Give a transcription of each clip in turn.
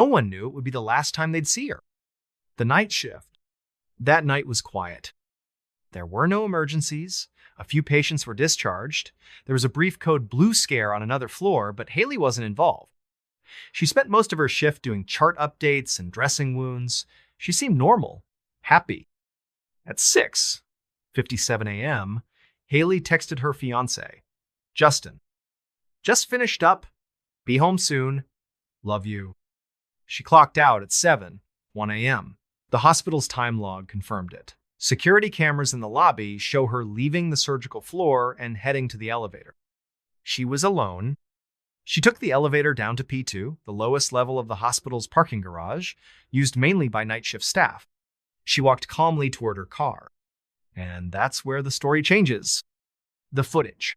No one knew it would be the last time they'd see her. The night shift. That night was quiet. There were no emergencies. A few patients were discharged. There was a brief code blue scare on another floor, but Haley wasn't involved. She spent most of her shift doing chart updates and dressing wounds. She seemed normal, happy. At 6:57 a.m., Haley texted her fiancé, Justin. Just finished up. Be home soon. Love you. She clocked out at 7:01 a.m. The hospital's time log confirmed it. Security cameras in the lobby show her leaving the surgical floor and heading to the elevator. She was alone. She took the elevator down to P2, the lowest level of the hospital's parking garage, used mainly by night shift staff. She walked calmly toward her car. And that's where the story changes. The footage.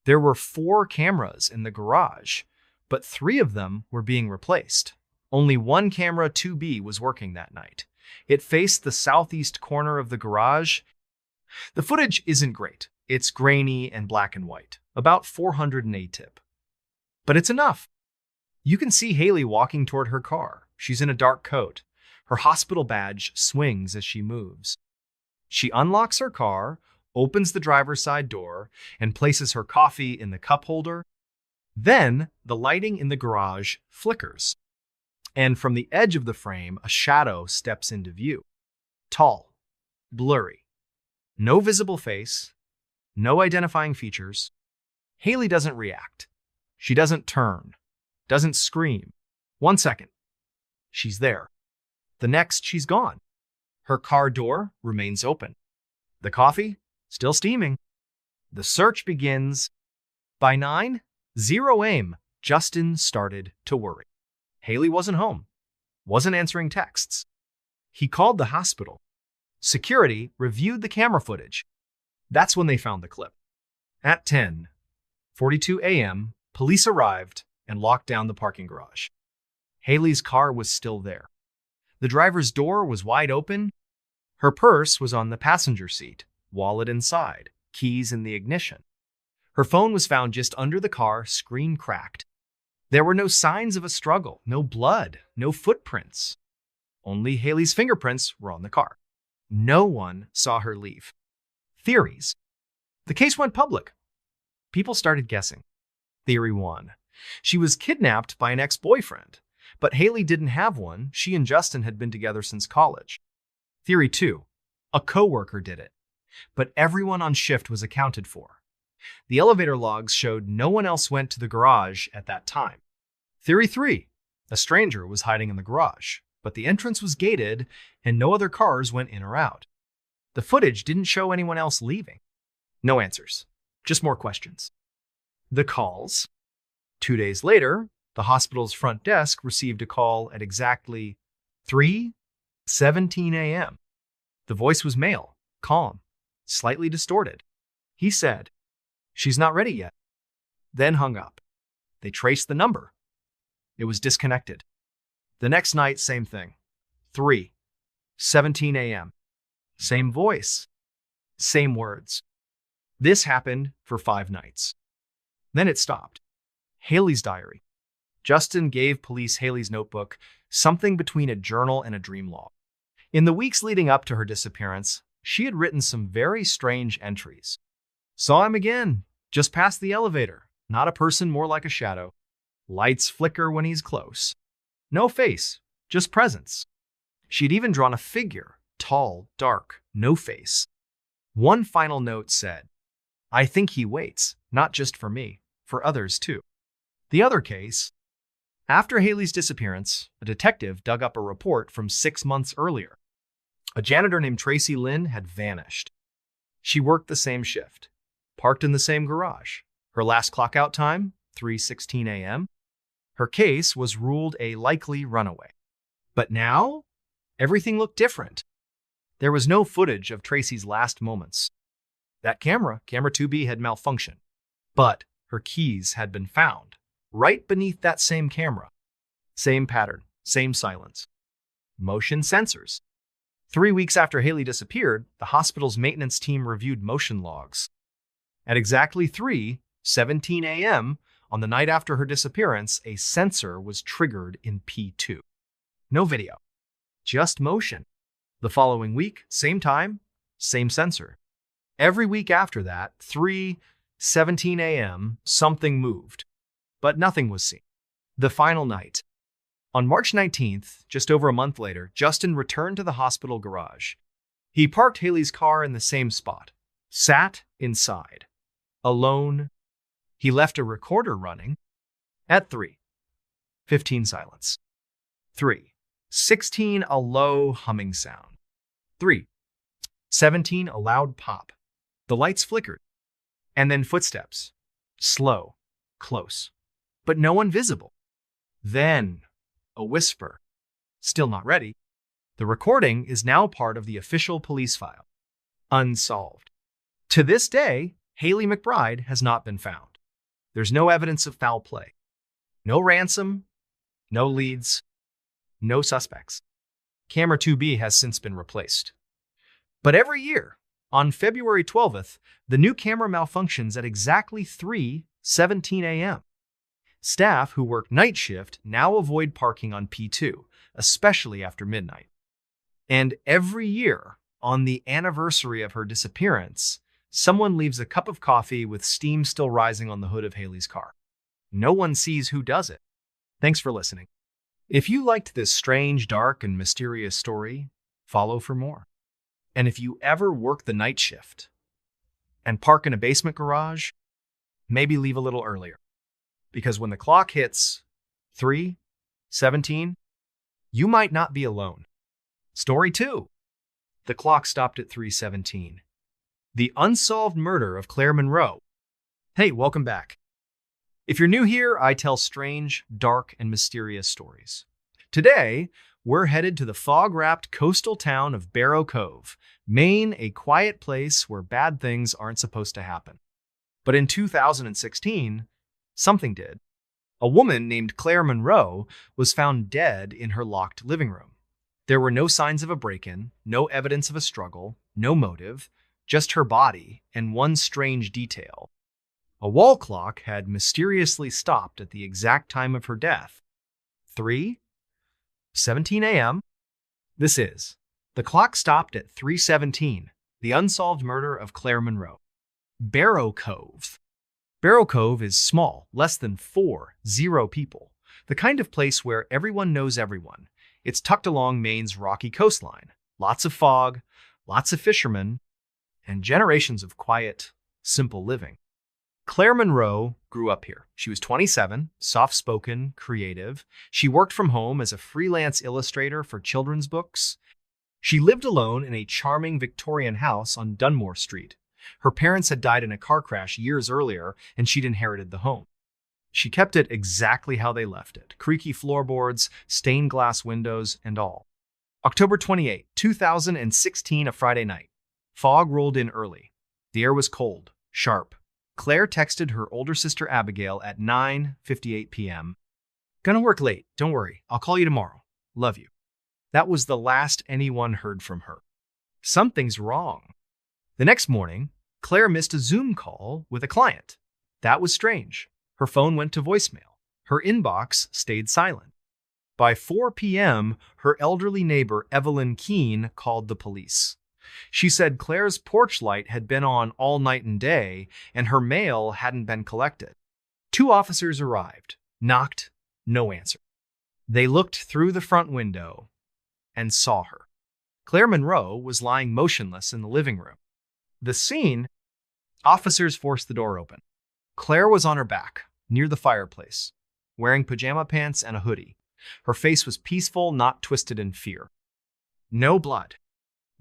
There were 4 cameras in the garage, but 3 of them were being replaced. Only one camera 2B was working that night. It faced the southeast corner of the garage. The footage isn't great. It's grainy and black and white, about 400 ATIP. But it's enough. You can see Haley walking toward her car. She's in a dark coat. Her hospital badge swings as she moves. She unlocks her car, opens the driver's side door, and places her coffee in the cup holder. Then the lighting in the garage flickers. And from the edge of the frame, a shadow steps into view. Tall, blurry, no visible face, no identifying features. Haley doesn't react. She doesn't turn, doesn't scream. 1 second. She's there. The next, she's gone. Her car door remains open. The coffee, still steaming. The search begins. By 9:00 a.m., Justin started to worry. Haley wasn't home, wasn't answering texts. He called the hospital. Security reviewed the camera footage. That's when they found the clip. At 10:42 a.m., police arrived and locked down the parking garage. Haley's car was still there. The driver's door was wide open. Her purse was on the passenger seat, wallet inside, keys in the ignition. Her phone was found just under the car, screen cracked. There were no signs of a struggle, no blood, no footprints. Only Haley's fingerprints were on the car. No one saw her leave. Theories. The case went public. People started guessing. Theory 1. She was kidnapped by an ex-boyfriend, but Haley didn't have one. She and Justin had been together since college. Theory 2. A coworker did it, but everyone on shift was accounted for. The elevator logs showed no one else went to the garage at that time. Theory 3. A stranger was hiding in the garage, but the entrance was gated and no other cars went in or out. The footage didn't show anyone else leaving. No answers, just more questions. The calls. 2 days later, the hospital's front desk received a call at exactly 3:17 a.m. The voice was male, calm, slightly distorted. He said, "She's not ready yet," then hung up. They traced the number. It was disconnected. The next night, same thing. 3:17 a.m. Same voice, same words. This happened for 5 nights. Then it stopped. Haley's diary. Justin gave police Haley's notebook, something between a journal and a dream log. In the weeks leading up to her disappearance, she had written some very strange entries. Saw him again, just past the elevator. Not a person, more like a shadow. Lights flicker when he's close. No face, just presence. She'd even drawn a figure, tall, dark, no face. One final note said, "I think he waits, not just for me, for others too." The other case. After Haley's disappearance, a detective dug up a report from 6 months earlier. A janitor named Tracy Lynn had vanished. She worked the same shift, parked in the same garage. Her last clock-out time, 3:16 a.m. Her case was ruled a likely runaway. But now, everything looked different. There was no footage of Tracy's last moments. That camera 2B, had malfunctioned. But her keys had been found, right beneath that same camera. Same pattern, same silence. Motion sensors. 3 weeks after Haley disappeared, the hospital's maintenance team reviewed motion logs. At exactly 3:17 a.m., on the night after her disappearance, a sensor was triggered in P2. No video, just motion. The following week, same time, same sensor. Every week after that, 3:17 a.m., something moved, but nothing was seen. The final night. On March 19th, just over a month later, Justin returned to the hospital garage. He parked Haley's car in the same spot, sat inside, alone. He left a recorder running. At 3:15, silence. 3:16, a low humming sound. 3:17, a loud pop. The lights flickered. And then footsteps. Slow, close, but no one visible. Then a whisper. Still not ready. The recording is now part of the official police file. Unsolved. To this day, Haley McBride has not been found. There's no evidence of foul play. No ransom, no leads, no suspects. Camera 2B has since been replaced. But every year, on February 12th, the new camera malfunctions at exactly 3:17 a.m. Staff who work night shift now avoid parking on P2, especially after midnight. And every year, on the anniversary of her disappearance, someone leaves a cup of coffee with steam still rising on the hood of Haley's car. No one sees who does it. Thanks for listening. If you liked this strange, dark, and mysterious story, follow for more. And if you ever work the night shift and park in a basement garage, maybe leave a little earlier. Because when the clock hits 3:17, you might not be alone. Story 2. The clock stopped at 3:17. The unsolved murder of Claire Monroe. Hey, welcome back. If you're new here, I tell strange, dark, and mysterious stories. Today, we're headed to the fog-wrapped coastal town of Barrow Cove, Maine, a quiet place where bad things aren't supposed to happen. But in 2016, something did. A woman named Claire Monroe was found dead in her locked living room. There were no signs of a break-in, no evidence of a struggle, no motive, just her body and one strange detail. A wall clock had mysteriously stopped at the exact time of her death. 3:17 a.m. This is The Clock Stopped at 3:17, the unsolved murder of Claire Monroe. Barrow Cove. Barrow Cove is small, less than 40 people, the kind of place where everyone knows everyone. It's tucked along Maine's rocky coastline. Lots of fog, lots of fishermen, and generations of quiet, simple living. Claire Monroe grew up here. She was 27, soft-spoken, creative. She worked from home as a freelance illustrator for children's books. She lived alone in a charming Victorian house on Dunmore Street. Her parents had died in a car crash years earlier, and she'd inherited the home. She kept it exactly how they left it, creaky floorboards, stained glass windows, and all. October 28, 2016, a Friday night. Fog rolled in early. The air was cold, sharp. Claire texted her older sister Abigail at 9:58 p.m. Gonna work late, don't worry, I'll call you tomorrow. Love you. That was the last anyone heard from her. Something's wrong. The next morning, Claire missed a Zoom call with a client. That was strange. Her phone went to voicemail. Her inbox stayed silent. By 4 p.m., her elderly neighbor Evelyn Keene called the police. She said Claire's porch light had been on all night and day, and her mail hadn't been collected. 2 officers arrived, knocked, no answer. They looked through the front window and saw her. Claire Monroe was lying motionless in the living room. The scene, officers forced the door open. Claire was on her back, near the fireplace, wearing pajama pants and a hoodie. Her face was peaceful, not twisted in fear. No blood.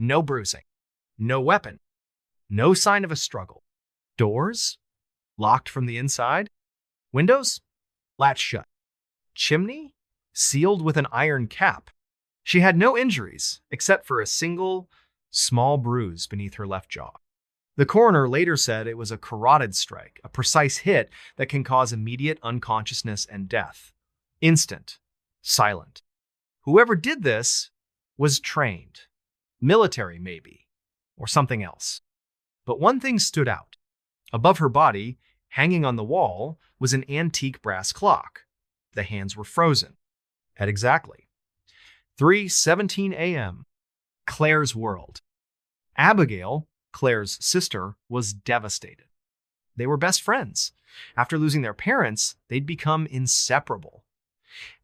No bruising. No weapon. No sign of a struggle. Doors? Locked from the inside. Windows? Latched shut. Chimney? Sealed with an iron cap. She had no injuries, except for a single, small bruise beneath her left jaw. The coroner later said it was a carotid strike, a precise hit that can cause immediate unconsciousness and death. Instant. Silent. Whoever did this was trained. Military, maybe, or something else. But one thing stood out. Above her body, hanging on the wall, was an antique brass clock. The hands were frozen. At exactly 3:17 a.m. Claire's world. Abigail, Claire's sister, was devastated. They were best friends. After losing their parents, they'd become inseparable.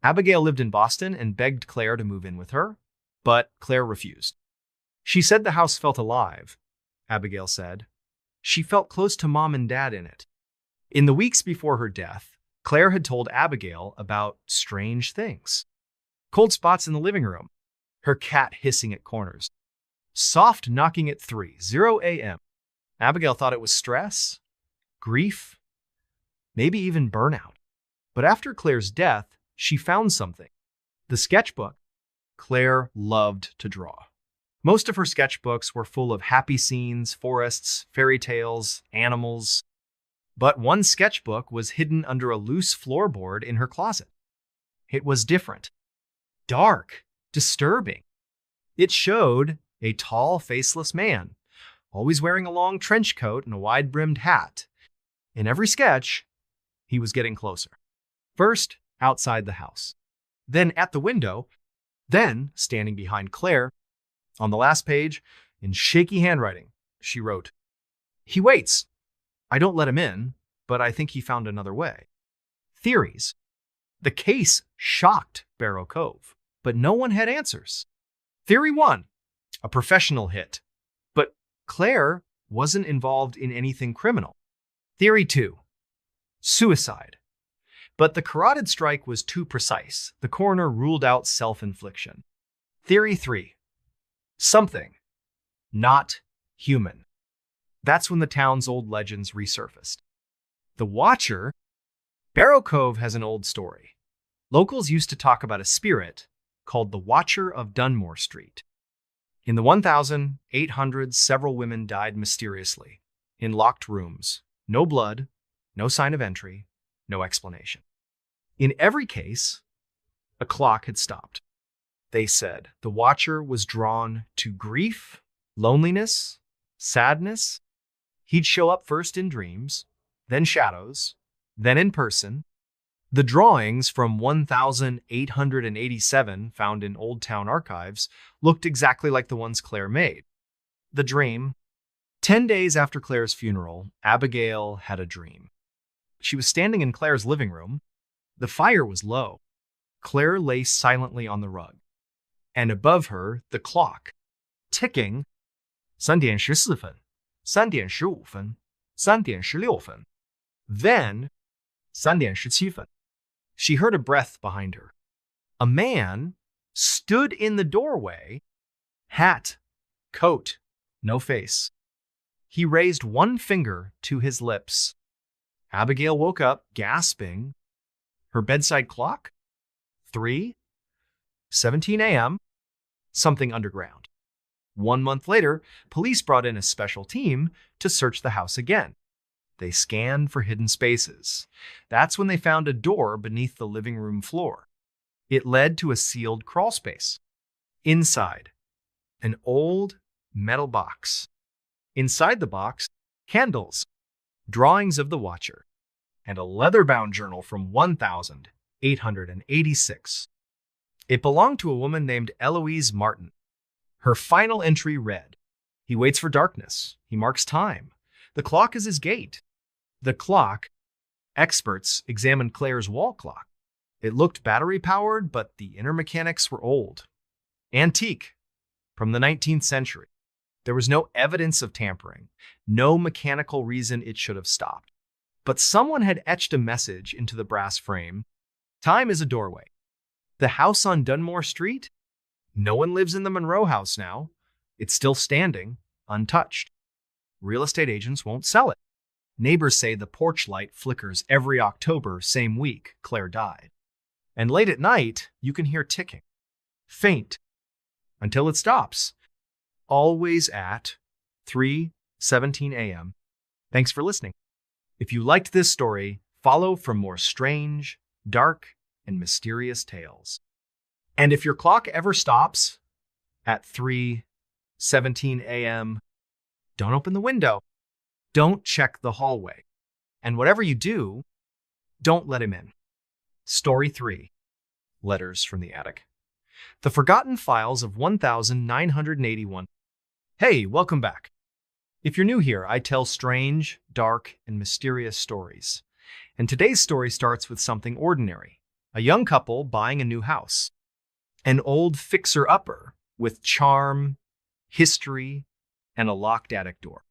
Abigail lived in Boston and begged Claire to move in with her, but Claire refused. She said the house felt alive, Abigail said. She felt close to Mom and Dad in it. In the weeks before her death, Claire had told Abigail about strange things. Cold spots in the living room, her cat hissing at corners, soft knocking at 3:00 a.m. Abigail thought it was stress, grief, maybe even burnout. But after Claire's death, she found something. The sketchbook. Claire loved to draw. Most of her sketchbooks were full of happy scenes, forests, fairy tales, animals. But one sketchbook was hidden under a loose floorboard in her closet. It was different, dark, disturbing. It showed a tall, faceless man, always wearing a long trench coat and a wide-brimmed hat. In every sketch, he was getting closer. First, outside the house, then at the window, then standing behind Claire. On the last page, in shaky handwriting, she wrote, "He waits. I don't let him in, but I think he found another way." Theories. The case shocked Barrow Cove, but no one had answers. Theory 1, a professional hit, but Claire wasn't involved in anything criminal. Theory 2, suicide. But the carotid strike was too precise. The coroner ruled out self-infliction. Theory 3, something not human. That's when the town's old legends resurfaced. The Watcher. Barrow Cove has an old story. Locals used to talk about a spirit called the Watcher of Dunmore Street. In the 1800s, several women died mysteriously in locked rooms. No blood, no sign of entry, no explanation. In every case, a clock had stopped. They said the Watcher was drawn to grief, loneliness, sadness. He'd show up first in dreams, then shadows, then in person. The drawings from 1887 found in Old Town archives looked exactly like the ones Claire made. The dream. 10 days after Claire's funeral, Abigail had a dream. She was standing in Claire's living room. The fire was low. Claire lay silently on the rug. And above her, the clock, ticking, 3:14分, 3:15分, 3:16分, then 3:17分. She heard a breath behind her. A man stood in the doorway, hat, coat, no face. He raised one finger to his lips. Abigail woke up, gasping. Her bedside clock? 3:17 a.m. Something underground. 1 month later, police brought in a special team to search the house again. They scanned for hidden spaces. That's when they found a door beneath the living room floor. It led to a sealed crawl space. Inside, an old metal box. Inside the box, candles, drawings of the Watcher, and a leather-bound journal from 1886. It belonged to a woman named Eloise Martin. Her final entry read, "He waits for darkness. He marks time. The clock is his gate." The clock. Experts examined Claire's wall clock. It looked battery-powered, but the inner mechanics were old. Antique, from the 19th century. There was no evidence of tampering, no mechanical reason it should have stopped. But someone had etched a message into the brass frame. Time is a doorway. The house on Dunmore Street? No one lives in the Monroe house now. It's still standing, untouched. Real estate agents won't sell it. Neighbors say the porch light flickers every October, same week Claire died. And late at night, you can hear ticking. Faint. Until it stops. Always at 3:17 a.m. Thanks for listening. If you liked this story, follow for more strange, dark, and mysterious tales. And if your clock ever stops at 3:17 a.m., don't open the window. Don't check the hallway. And whatever you do, don't let him in. Story 3, Letters from the Attic. The Forgotten Files of 1981. Hey, welcome back. If you're new here, I tell strange, dark, and mysterious stories. And today's story starts with something ordinary. A young couple buying a new house. An old fixer-upper with charm, history, and a locked attic door.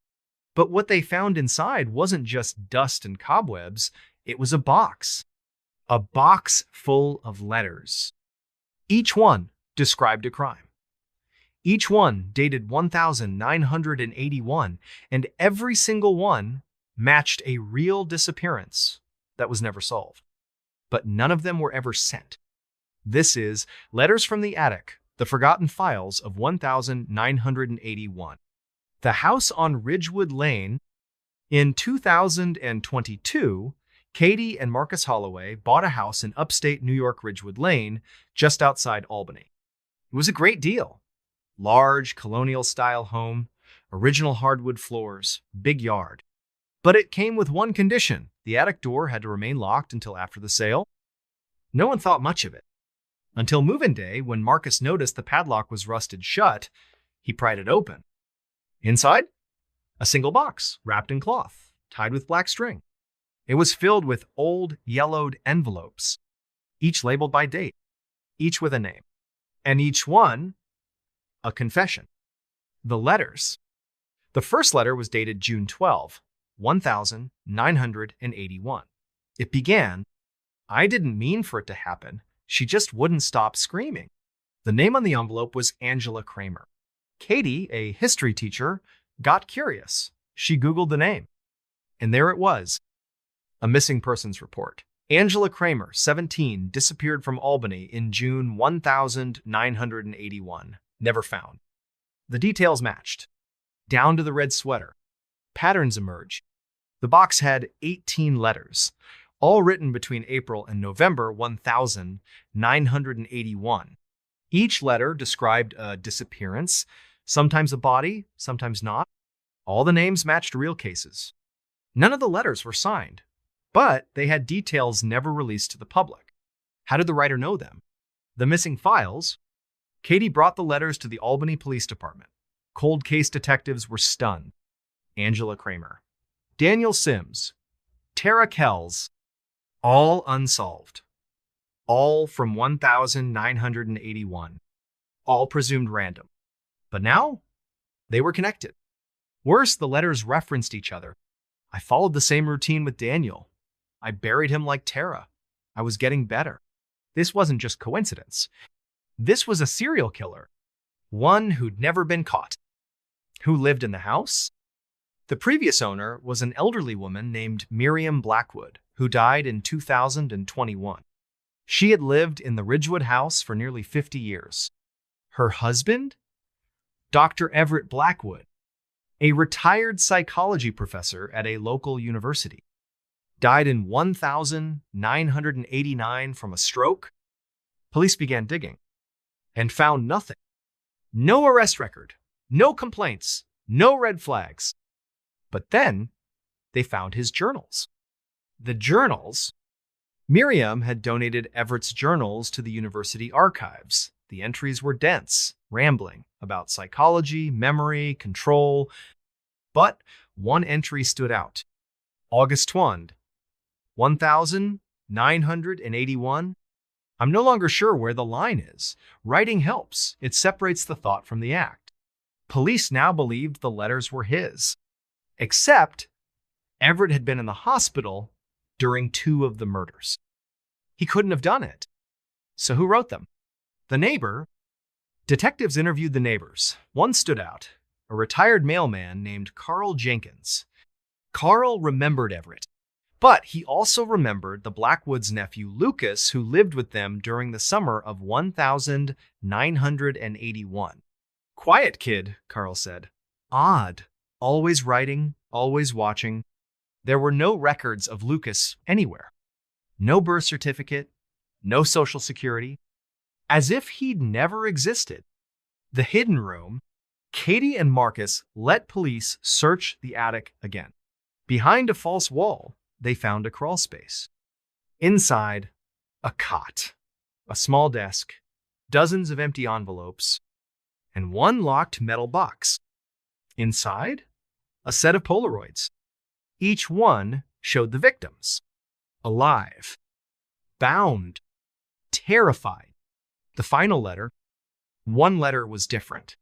But what they found inside wasn't just dust and cobwebs, it was a box. A box full of letters. Each one described a crime. Each one dated 1981, and every single one matched a real disappearance that was never solved. But none of them were ever sent. This is Letters from the Attic, The Forgotten Files of 1981. The house on Ridgewood Lane. In 2022, Katie and Marcus Holloway bought a house in upstate New York Ridgewood Lane, just outside Albany. It was a great deal. Large, colonial-style home, original hardwood floors, big yard. But it came with one condition. The attic door had to remain locked until after the sale. No one thought much of it. Until move-in day, when Marcus noticed the padlock was rusted shut, he pried it open. Inside, a single box, wrapped in cloth, tied with black string. It was filled with old, yellowed envelopes, each labeled by date, each with a name, and each one a confession. The letters. The first letter was dated June 12, 1981. It began, "I didn't mean for it to happen. She just wouldn't stop screaming." The name on the envelope was Angela Kramer. Katie, a history teacher, got curious. She Googled the name. And there it was. A missing persons report. Angela Kramer, 17, disappeared from Albany in June 1981. Never found. The details matched. Down to the red sweater. Patterns emerged. The box had 18 letters, all written between April and November 1981. Each letter described a disappearance, sometimes a body, sometimes not. All the names matched real cases. None of the letters were signed, but they had details never released to the public. How did the writer know them? The missing files. Katie brought the letters to the Albany Police Department. Cold case detectives were stunned. Angela Kramer, Daniel Sims, Tara Kells, all unsolved. All from 1981. All presumed random. But now, they were connected. Worse, the letters referenced each other. I followed the same routine with Daniel. I buried him like Tara. I was getting better. This wasn't just coincidence. This was a serial killer. One who'd never been caught. Who lived in the house? The previous owner was an elderly woman named Miriam Blackwood, who died in 2021. She had lived in the Ridgewood house for nearly 50 years. Her husband? Dr. Everett Blackwood, a retired psychology professor at a local university, died in 1989 from a stroke. Police began digging and found nothing. No arrest record, no complaints, no red flags. But then they found his journals. The journals. Miriam had donated Everett's journals to the university archives. The entries were dense, rambling about psychology, memory, control. But one entry stood out. August 1, 1981. I'm no longer sure where the line is. Writing helps. It separates the thought from the act. Police now believed the letters were his. Except Everett had been in the hospital during 2 of the murders. He couldn't have done it. So who wrote them? The neighbor. Detectives interviewed the neighbors. One stood out, a retired mailman named Carl Jenkins. Carl remembered Everett, but he also remembered the Blackwoods' nephew Lucas, who lived with them during the summer of 1981. Quiet kid, Carl said. Odd. Always writing, always watching. There were no records of Lucas anywhere. No birth certificate, no social security. As if he'd never existed. The hidden room. Katie and Marcus let police search the attic again. Behind a false wall, they found a crawl space. Inside, a cot, a small desk, dozens of empty envelopes, and one locked metal box. Inside, a set of Polaroids. Each one showed the victims, alive, bound, terrified. The final letter, one letter was different.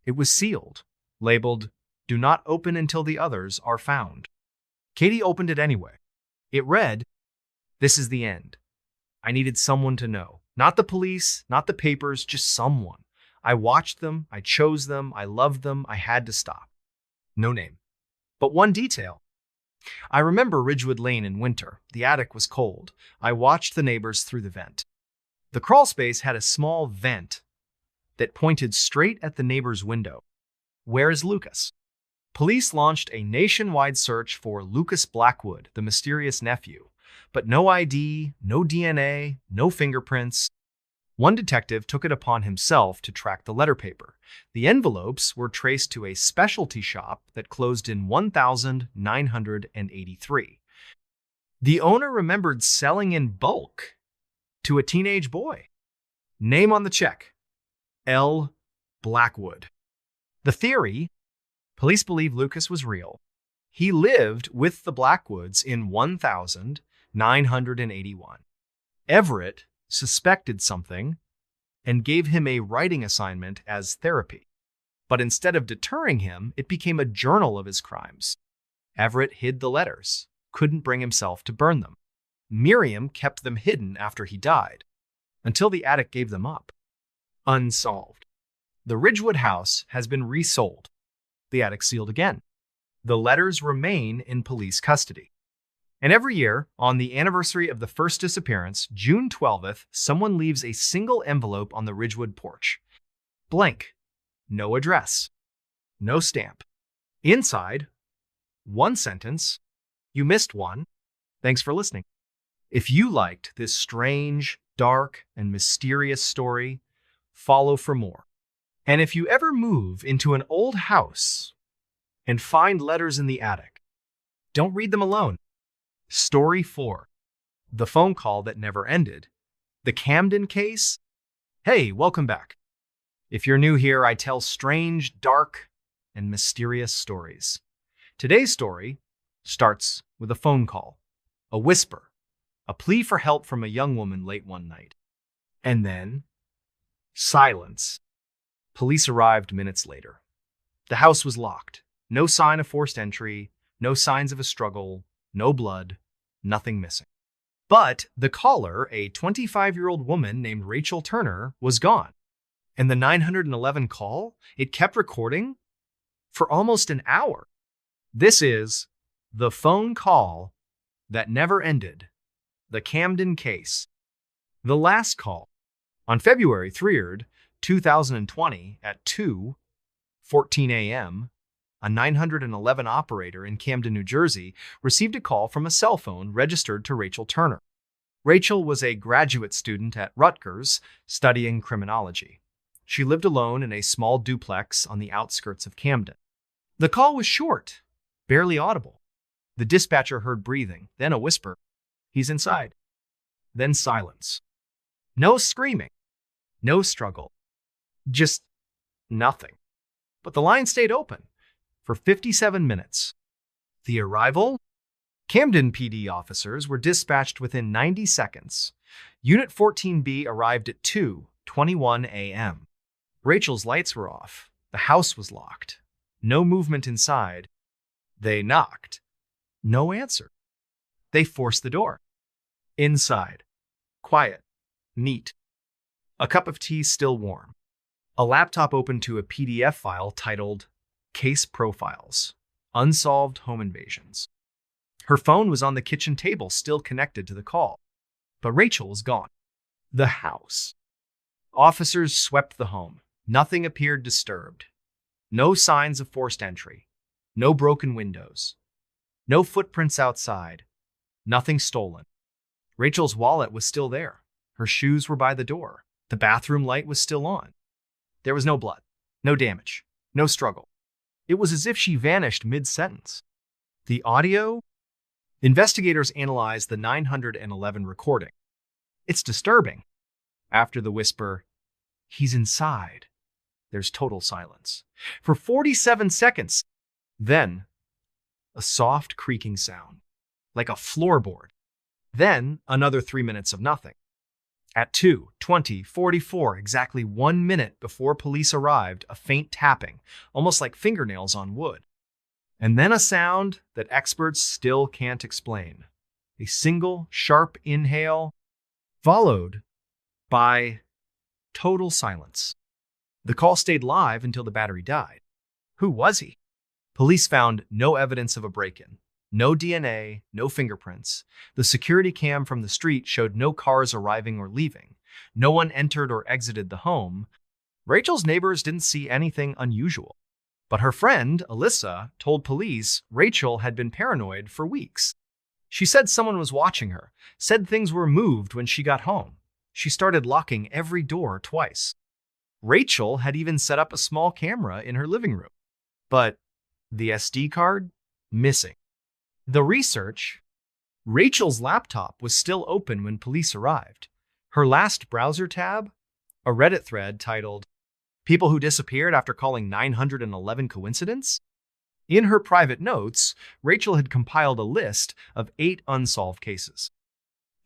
It was sealed, labeled, "Do not open until the others are found." Katie opened it anyway. It read, "This is the end. I needed someone to know. Not the police, not the papers, just someone. I watched them, I chose them, I loved them, I had to stop." No name. But one detail. "I remember Ridgewood Lane in winter. The attic was cold. I watched the neighbors through the vent." The crawl space had a small vent that pointed straight at the neighbor's window. Where is Lucas? Police launched a nationwide search for Lucas Blackwood, the mysterious nephew, but no ID, no DNA, no fingerprints. One detective took it upon himself to track the letter paper. The envelopes were traced to a specialty shop that closed in 1983. The owner remembered selling in bulk to a teenage boy. Name on the check, L. Blackwood. The theory: police believe Lucas was real. He lived with the Blackwoods in 1981. Everett suspected something and gave him a writing assignment as therapy. But instead of deterring him, it became a journal of his crimes. Everett hid the letters, couldn't bring himself to burn them. Miriam kept them hidden after he died, until the attic gave them up. Unsolved. The Ridgewood house has been resold. The attic sealed again. The letters remain in police custody. And every year, on the anniversary of the first disappearance, June 12th, someone leaves a single envelope on the Ridgewood porch. Blank. No address. No stamp. Inside, one sentence. "You missed one. Thanks for listening." If you liked this strange, dark, and mysterious story, follow for more. And if you ever move into an old house and find letters in the attic, don't read them alone. Story 4. The phone call that never ended. The Camden case. Hey, welcome back. If you're new here, I tell strange, dark, and mysterious stories. Today's story starts with a phone call, a whisper, a plea for help from a young woman late one night. And then, silence. Police arrived minutes later. The house was locked. No sign of forced entry, no signs of a struggle, no blood, nothing missing. But the caller, a 25-year-old woman named Rachel Turner, was gone. And the 911 call, it kept recording for almost an hour. This is the phone call that never ended. The Camden case. The last call. On February 3rd, 2020 at 2:14 a.m., a 911 operator in Camden, New Jersey, received a call from a cell phone registered to Rachel Turner. Rachel was a graduate student at Rutgers studying criminology. She lived alone in a small duplex on the outskirts of Camden. The call was short, barely audible. The dispatcher heard breathing, then a whisper, "He's inside." Then silence. No screaming, no struggle, just nothing. But the line stayed open for 57 minutes. The arrival? Camden PD officers were dispatched within 90 seconds. Unit 14B arrived at 2:21 a.m. Rachel's lights were off. The house was locked. No movement inside. They knocked. No answer. They forced the door. Inside. Quiet. Neat. A cup of tea still warm. A laptop open to a PDF file titled Case Profiles, Unsolved Home Invasions. Her phone was on the kitchen table, still connected to the call. But Rachel was gone. The house. Officers swept the home. Nothing appeared disturbed. No signs of forced entry. No broken windows. No footprints outside. Nothing stolen. Rachel's wallet was still there. Her shoes were by the door. The bathroom light was still on. There was no blood, no damage, no struggle. It was as if she vanished mid-sentence. The audio? Investigators analyzed the 911 recording. It's disturbing. After the whisper, He's inside. There's total silence. For 47 seconds. Then, a soft creaking sound, like a floorboard. Then, another 3 minutes of nothing. At 2:20:44, exactly 1 minute before police arrived, a faint tapping, almost like fingernails on wood. And then a sound that experts still can't explain. A single, sharp inhale, followed by total silence. The call stayed live until the battery died. Who was he? Police found no evidence of a break-in. No DNA, no fingerprints. The security cam from the street showed no cars arriving or leaving. No one entered or exited the home. Rachel's neighbors didn't see anything unusual. But her friend, Alyssa, told police Rachel had been paranoid for weeks. She said someone was watching her, said things were moved when she got home. She started locking every door twice. Rachel had even set up a small camera in her living room. But the SD card? Missing. The research? Rachel's laptop was still open when police arrived. Her last browser tab? A Reddit thread titled, "People who disappeared after calling 911 coincidence?" In her private notes, Rachel had compiled a list of 8 unsolved cases.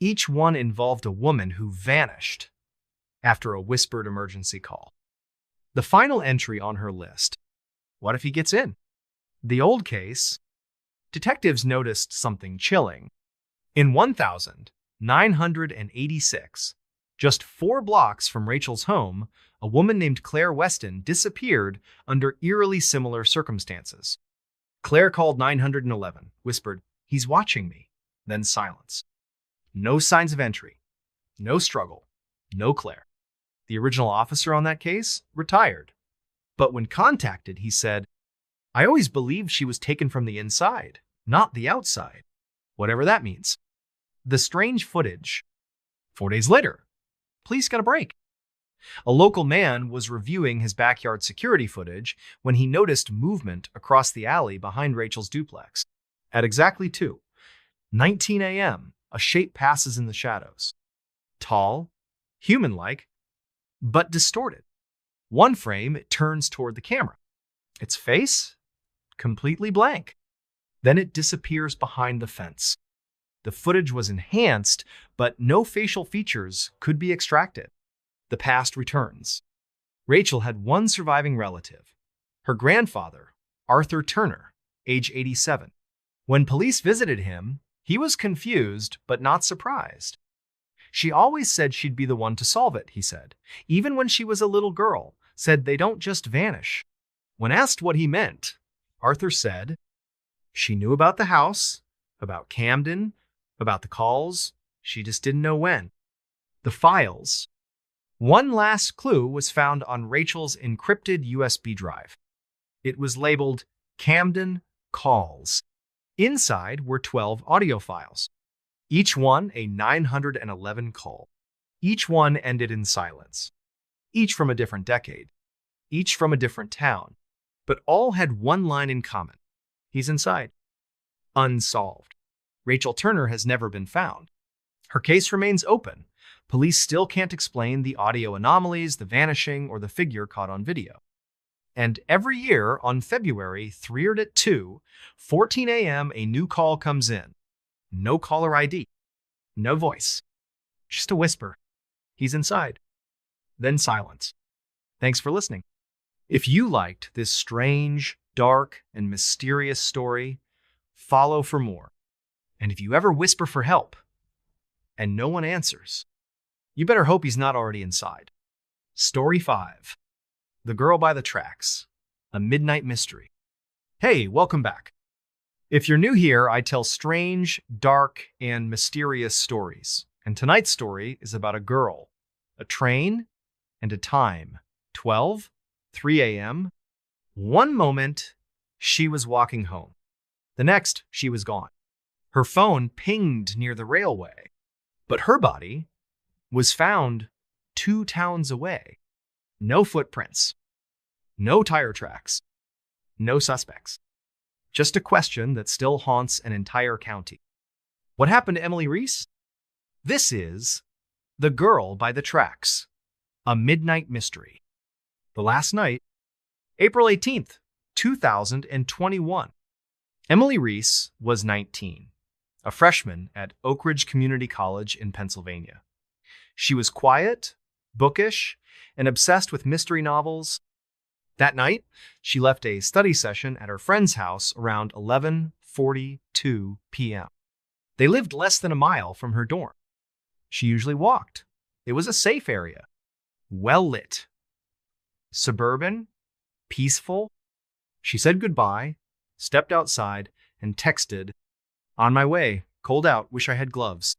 Each one involved a woman who vanished after a whispered emergency call. The final entry on her list: what if he gets in? The old case, detectives noticed something chilling. In 1986, just 4 blocks from Rachel's home, a woman named Claire Weston disappeared under eerily similar circumstances. Claire called 911, whispered, "He's watching me," then silence. No signs of entry, no struggle, no Claire. The original officer on that case retired. But when contacted, he said, "I always believed she was taken from the inside, not the outside," whatever that means. The strange footage. 4 days later, police got a break. A local man was reviewing his backyard security footage when he noticed movement across the alley behind Rachel's duplex. At exactly 2:19 a.m., a shape passes in the shadows. Tall, human-like, but distorted. One frame, it turns toward the camera. Its face? Completely blank. Then it disappears behind the fence. The footage was enhanced, but no facial features could be extracted. The past returns. Rachel had one surviving relative, her grandfather, Arthur Turner, age 87. When police visited him, he was confused but not surprised. "She always said she'd be the one to solve it," he said. "Even when she was a little girl, said they don't just vanish." When asked what he meant, Arthur said, "She knew about the house, about CAMDEN, about the calls. She just didn't know when." The files. One last clue was found on Rachel's encrypted USB drive. It was labeled CAMDEN Calls. Inside were 12 audio files, each one a 911 call. Each one ended in silence. Each from a different decade. Each from a different town. But all had one line in common. He's inside. Unsolved. Rachel Turner has never been found. Her case remains open. Police still can't explain the audio anomalies, the vanishing, or the figure caught on video. And every year on February 3rd at 2:14 a.m., a new call comes in. No caller ID. No voice. Just a whisper. He's inside. Then silence. Thanks for listening. If you liked this strange, dark, and mysterious story, follow for more. And if you ever whisper for help and no one answers, you better hope he's not already inside. Story 5. The Girl by the Tracks. A Midnight Mystery. Hey, welcome back. If you're new here, I tell strange, dark, and mysterious stories. And tonight's story is about a girl, a train, and a time. 12:03 a.m. One moment, she was walking home. The next, she was gone. Her phone pinged near the railway. But her body was found 2 towns away. No footprints. No tire tracks. No suspects. Just a question that still haunts an entire county. What happened to Emily Reese? This is The Girl by the Tracks, A midnight mystery. The last night, April 18th, 2021. Emily Reese was 19, a freshman at Oak Ridge Community College in Pennsylvania. She was quiet, bookish, and obsessed with mystery novels. That night, she left a study session at her friend's house around 11:42 p.m. They lived less than a mile from her dorm. She usually walked. It was a safe area, well-lit, suburban, peaceful. She said goodbye, stepped outside, and texted, "On my way, cold out, wish I had gloves."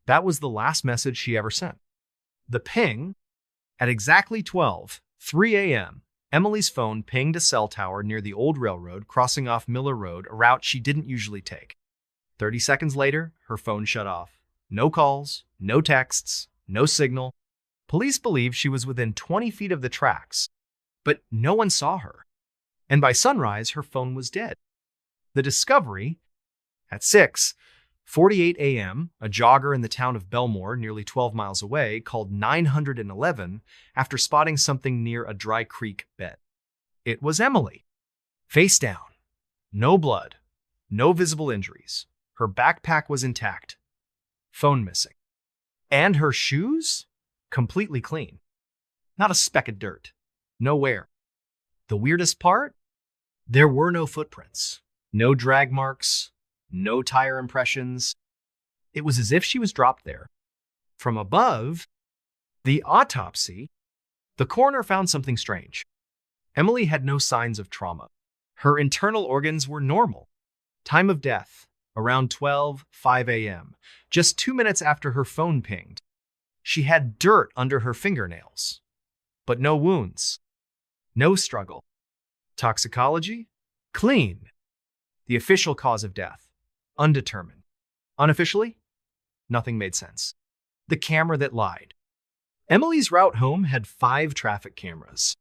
That was the last message she ever sent. The ping, at exactly 12:03 a.m., Emily's phone pinged a cell tower near the old railroad crossing off Miller Road, a route she didn't usually take. 30 seconds later, her phone shut off. No calls, no texts, no signal. Police believe she was within 20 feet of the tracks, but no one saw her. And by sunrise, her phone was dead. The discovery, at 6:48 a.m., a jogger in the town of Belmore, nearly 12 miles away, called 911 after spotting something near a dry creek bed. It was Emily. Face down. No blood. No visible injuries. Her backpack was intact. Phone missing. And her shoes? Completely clean. Not a speck of dirt. No wear. The weirdest part? There were no footprints. No drag marks. No tire impressions. It was as if she was dropped there. From above, the autopsy, the coroner found something strange. Emily had no signs of trauma. Her internal organs were normal. Time of death, around 12:05 a.m., just 2 minutes after her phone pinged. She had dirt under her fingernails, but no wounds, no struggle. Toxicology? Clean. The official cause of death? Undetermined. Unofficially? Nothing made sense. The camera that lied. Emily's route home had 5 traffic cameras.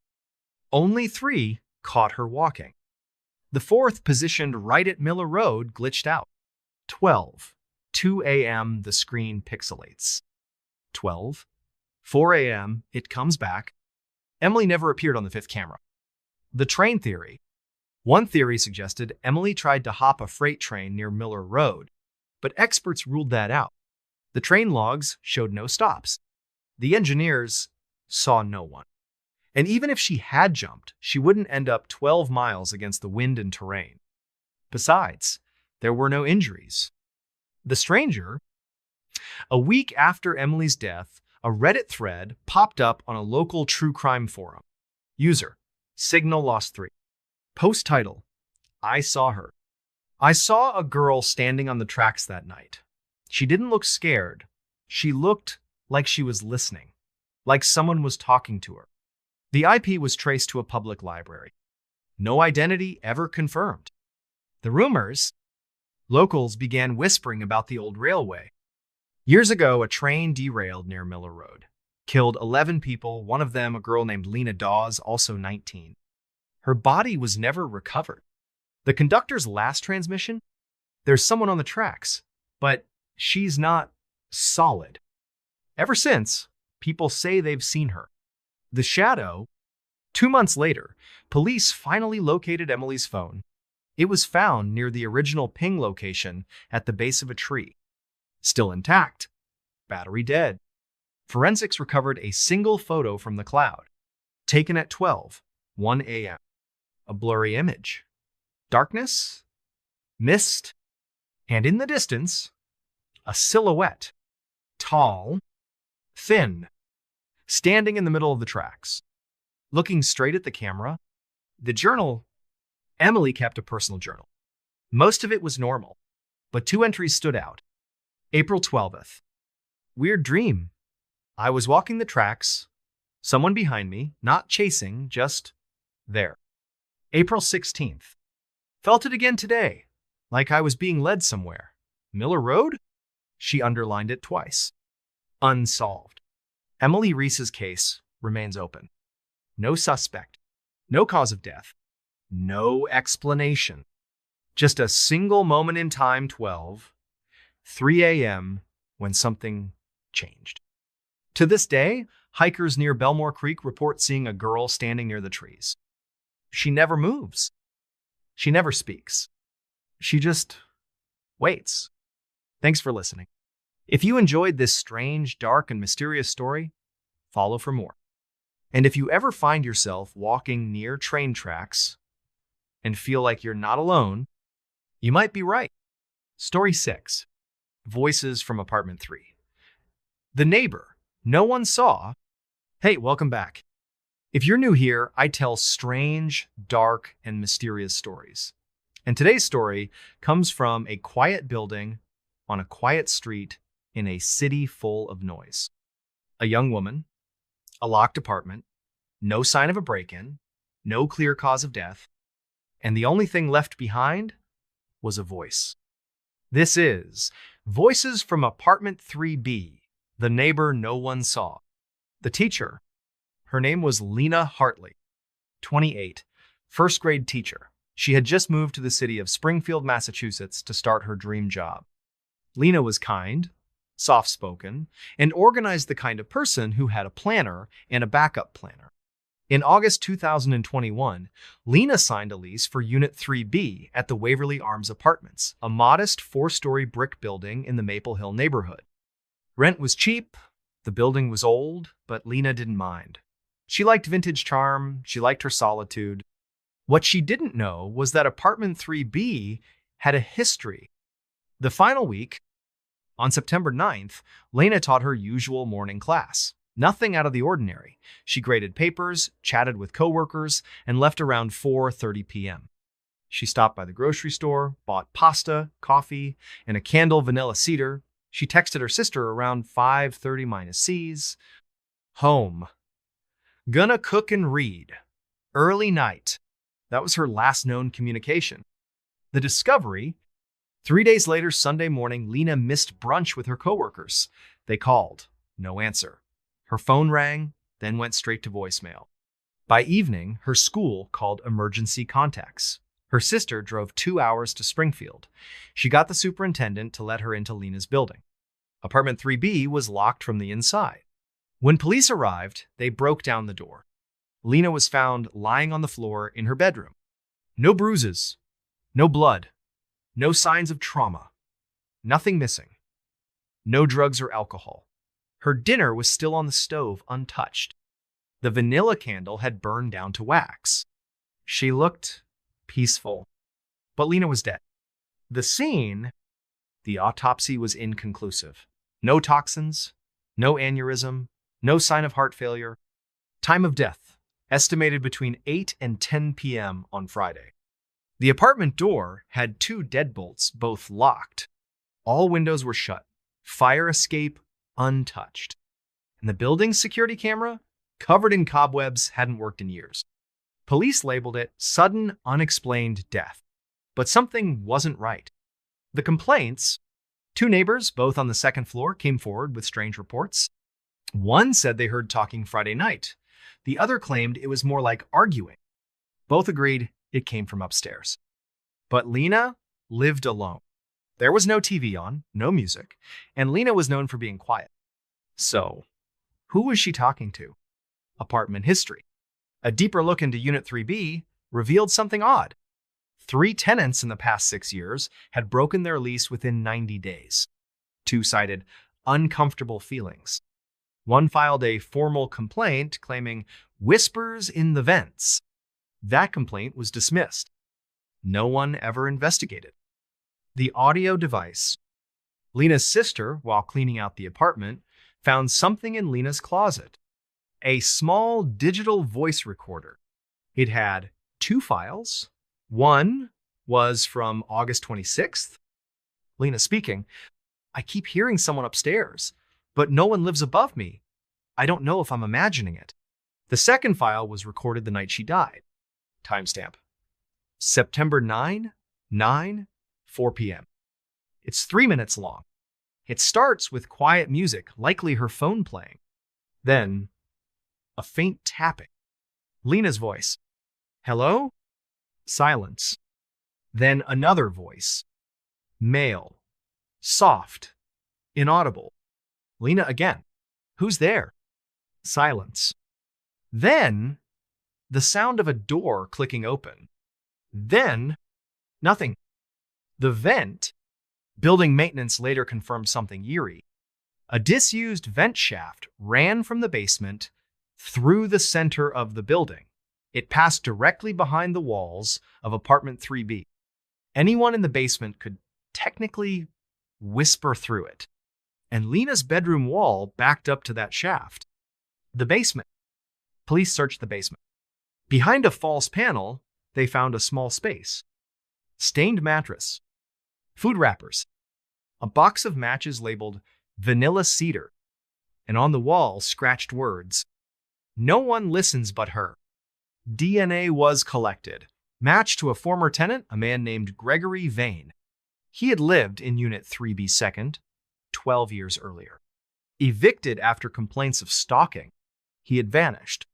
Only 3 caught her walking. The 4th, positioned right at Miller Road, glitched out. 12:02 a.m., the screen pixelates. 12:04 a.m., it comes back. Emily never appeared on the 5th camera. The train theory. One theory suggested Emily tried to hop a freight train near Miller Road, but experts ruled that out. The train logs showed no stops. The engineers saw no one. And even if she had jumped, she wouldn't end up 12 miles against the wind and terrain. Besides, there were no injuries. The stranger, a week after Emily's death, a Reddit thread popped up on a local true crime forum. User, Signal Lost 3. Post title, I saw her. I saw a girl standing on the tracks that night. She didn't look scared. She looked like she was listening, like someone was talking to her. The IP was traced to a public library. No identity ever confirmed. The rumors? Locals began whispering about the old railway. Years ago, a train derailed near Miller Road, killed 11 people, one of them a girl named Lena Dawes, also 19. Her body was never recovered. The conductor's last transmission? There's someone on the tracks, but she's not solid. Ever since, people say they've seen her. The shadow. 2 months later, police finally located Emily's phone. It was found near the original ping location at the base of a tree. Still intact. Battery dead. Forensics recovered a single photo from the cloud, taken at 12:01 a.m. A blurry image. Darkness, mist, and in the distance, a silhouette. Tall, thin, standing in the middle of the tracks. Looking straight at the camera, the journal. Emily kept a personal journal. Most of it was normal, but 2 entries stood out. April 12th. Weird dream. I was walking the tracks, someone behind me, not chasing, just there. April 16th. Felt it again today, like I was being led somewhere. Miller Road? She underlined it twice. Unsolved. Emily Reese's case remains open. No suspect. No cause of death. No explanation. Just a single moment in time, 12:03 a.m., when something changed. To this day, Hikers near Belmore Creek report seeing a girl standing near the trees. She never moves. She never speaks. She just waits. Thanks for listening. If you enjoyed this strange, dark, and mysterious story, follow for more. And if you ever find yourself walking near train tracks and feel like you're not alone, you might be right. Story 6. Voices from Apartment 3. The neighbor no one saw. Hey, welcome back. If you're new here, I tell strange, dark, and mysterious stories. And today's story comes from a quiet building on a quiet street in a city full of noise. A young woman, a locked apartment, no sign of a break-in, no clear cause of death, and the only thing left behind was a voice. This is Voices from Apartment 3B, the neighbor no one saw. The teacher, her name was Lena Hartley, 28, first grade teacher. She had just moved to the city of Springfield, Massachusetts to start her dream job. Lena was kind, soft-spoken, and organized, the kind of person who had a planner and a backup planner. In August 2021, Lena signed a lease for Unit 3B at the Waverly Arms Apartments, a modest 4-story brick building in the Maple Hill neighborhood. Rent was cheap, the building was old, but Lena didn't mind. She liked vintage charm, she liked her solitude. What she didn't know was that Apartment 3B had a history. The final week, on September 9th, Lena taught her usual morning class. Nothing out of the ordinary. She graded papers, chatted with coworkers, and left around 4:30 p.m. She stopped by the grocery store, bought pasta, coffee, and a candle vanilla cedar. She texted her sister around 5:30-Cs. Home. Gonna cook and read. Early night. That was her last known communication. The discovery: 3 days later, Sunday morning, Lena missed brunch with her coworkers. They called. No answer. Her phone rang, then went straight to voicemail. By evening, her school called emergency contacts. Her sister drove 2 hours to Springfield. She got the superintendent to let her into Lena's building. Apartment 3B was locked from the inside. When police arrived, they broke down the door. Lena was found lying on the floor in her bedroom. No bruises, no blood, no signs of trauma, nothing missing, no drugs or alcohol. Her dinner was still on the stove, untouched. The vanilla candle had burned down to wax. She looked peaceful, but Lena was dead. The scene: the autopsy was inconclusive. No toxins, no aneurysm, no sign of heart failure. Time of death: estimated between 8 and 10 p.m. on Friday. The apartment door had 2 deadbolts, both locked. All windows were shut. Fire escape untouched. And the building's security camera, covered in cobwebs, hadn't worked in years. Police labeled it sudden, unexplained death. But something wasn't right. The complaints: 2 neighbors, both on the second floor, came forward with strange reports. One said they heard talking Friday night. The other claimed it was more like arguing. Both agreed it came from upstairs. But Lena lived alone. There was no TV on, no music, and Lena was known for being quiet. So, who was she talking to? Apartment history. A deeper look into Unit 3B revealed something odd. 3 tenants in the past 6 years had broken their lease within 90 days. 2 cited uncomfortable feelings. 1 filed a formal complaint claiming whispers in the vents. That complaint was dismissed. No one ever investigated. The audio device. Lena's sister, while cleaning out the apartment, found something in Lena's closet: a small digital voice recorder. It had 2 files. One was from August 26th. Lena speaking: I keep hearing someone upstairs, but no one lives above me. I don't know if I'm imagining it. The second file was recorded the night she died. Timestamp: September 4 p.m. It's 3 minutes long. It starts with quiet music, likely her phone playing. Then, a faint tapping. Lena's voice: hello? Silence. Then another voice. Male. Soft. Inaudible. Lena again: who's there? Silence. Then, the sound of a door clicking open. Then, nothing. The vent. Building maintenance later confirmed something eerie. A disused vent shaft ran from the basement through the center of the building. It passed directly behind the walls of apartment 3B. Anyone in the basement could technically whisper through it. And Lena's bedroom wall backed up to that shaft. The basement. Police searched the basement. Behind a false panel, they found a small space. Stained mattress. Food wrappers. A box of matches labeled Vanilla Cedar. And on the wall, scratched words. No one listens but her. DNA was collected. Matched to a former tenant, a man named Gregory Vane. He had lived in Unit 3B second 12 years earlier. Evicted after complaints of stalking, he had vanished.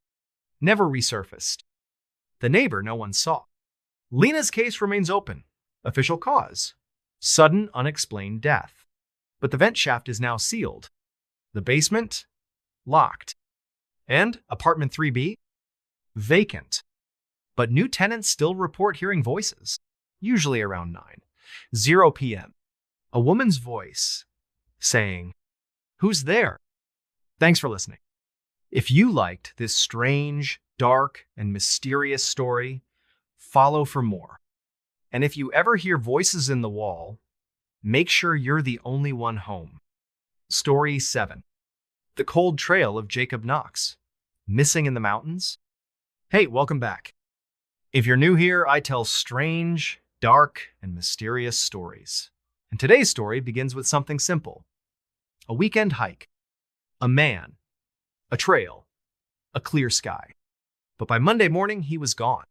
Never resurfaced. The neighbor no one saw. Lena's case remains open. Official cause: sudden unexplained death. But the vent shaft is now sealed. The basement? Locked. And apartment 3B? Vacant. But new tenants still report hearing voices, usually around 9:00 p.m. A woman's voice saying, "Who's there?" Thanks for listening. If you liked this strange, dark, and mysterious story, follow for more. And if you ever hear voices in the wall, make sure you're the only one home. Story 7. The Cold Trail of Jacob Knox. Missing in the mountains? Hey, welcome back. If you're new here, I tell strange, dark, and mysterious stories. And today's story begins with something simple. A weekend hike. A man. A trail. A clear sky. But by Monday morning, he was gone.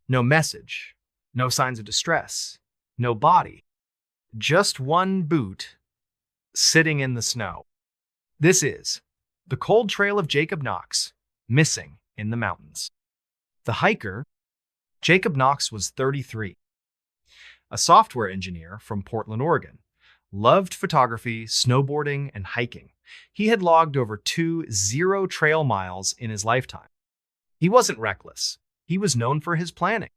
No message. No signs of distress. No body. Just one boot sitting in the snow. This is The Cold Trail of Jacob Knox, missing in the mountains. The hiker, Jacob Knox, was 33. A software engineer from Portland, Oregon. Loved photography, snowboarding, and hiking. He had logged over 20 trail miles in his lifetime. He wasn't reckless. He was known for his planning.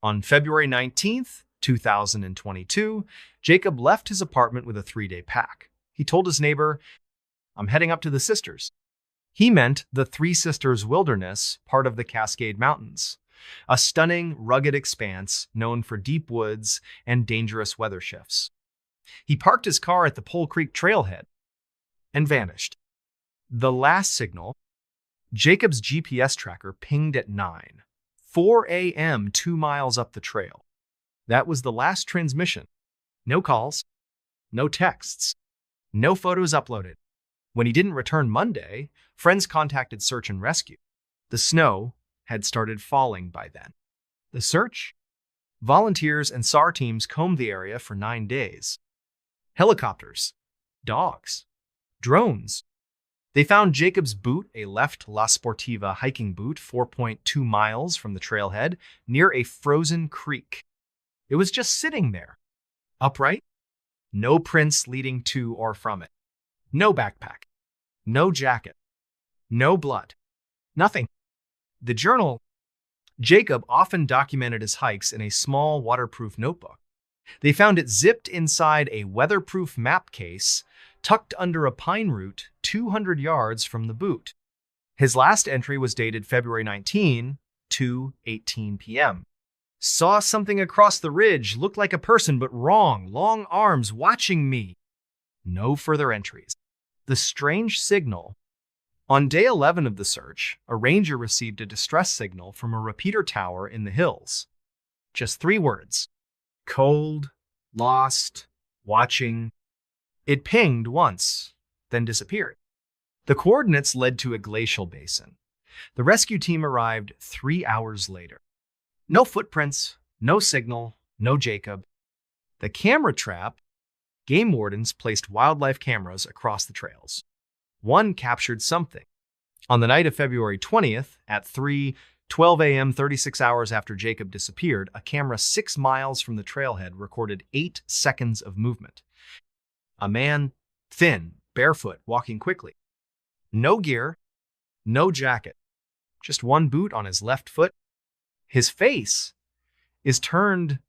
On February 19th, 2022, Jacob left his apartment with a 3-day pack. He told his neighbor, "I'm heading up to the Sisters." He meant the Three Sisters Wilderness, part of the Cascade Mountains, a stunning, rugged expanse known for deep woods and dangerous weather shifts. He parked his car at the Pole Creek trailhead and vanished. The last signal, Jacob's GPS tracker pinged at 9:04 a.m. 2 miles up the trail. That was the last transmission. No calls, no texts, no photos uploaded. When he didn't return Monday, friends contacted search and rescue. The snow had started falling by then. The search? Volunteers and SAR teams combed the area for 9 days. Helicopters, dogs, drones. They found Jacob's boot, a left La Sportiva hiking boot, 4.2 miles from the trailhead, near a frozen creek. It was just sitting there, upright, no prints leading to or from it. No backpack, no jacket, no blood, nothing. The journal, Jacob often documented his hikes in a small waterproof notebook. They found it zipped inside a weatherproof map case, tucked under a pine root 200 yards from the boot. His last entry was dated February 19, 2:18 p.m. Saw something across the ridge, looked like a person, but wrong, long arms watching me. No further entries. The strange signal. On day 11 of the search, a ranger received a distress signal from a repeater tower in the hills. Just 3 words. Cold, lost, watching. It pinged once, then disappeared. The coordinates led to a glacial basin. The rescue team arrived 3 hours later. No footprints, no signal, no Jacob. The camera trap, game wardens placed wildlife cameras across the trails. One captured something. On the night of February 20th, at 3:12 a.m., 36 hours after Jacob disappeared, a camera 6 miles from the trailhead recorded 8 seconds of movement. A man, thin, barefoot, walking quickly. No gear, No jacket, just one boot on his left foot. His face is turned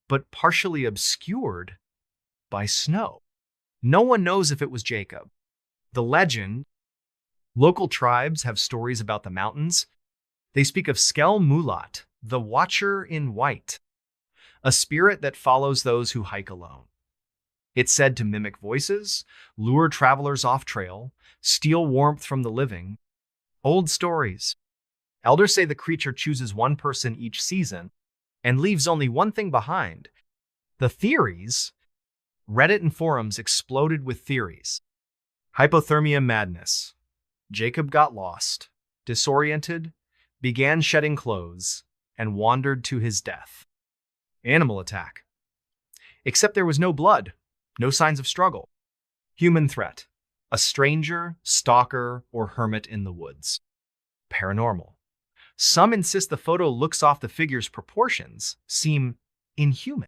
but partially obscured by snow. No one knows if it was Jacob. The legend, local tribes have stories about the mountains. They speak of Skel Mulat, the Watcher in White, a spirit that follows those who hike alone. It's said to mimic voices, lure travelers off trail, steal warmth from the living. Old stories. Elders say the creature chooses one person each season and leaves only one thing behind. The theories, Reddit and forums exploded with theories. Hypothermia madness. Jacob got lost, disoriented, began shedding clothes, and wandered to his death. Animal attack. Except there was no blood, no signs of struggle. Human threat. A stranger, stalker, or hermit in the woods. Paranormal. Some insist the photo looks off the figure's proportions, seem inhuman.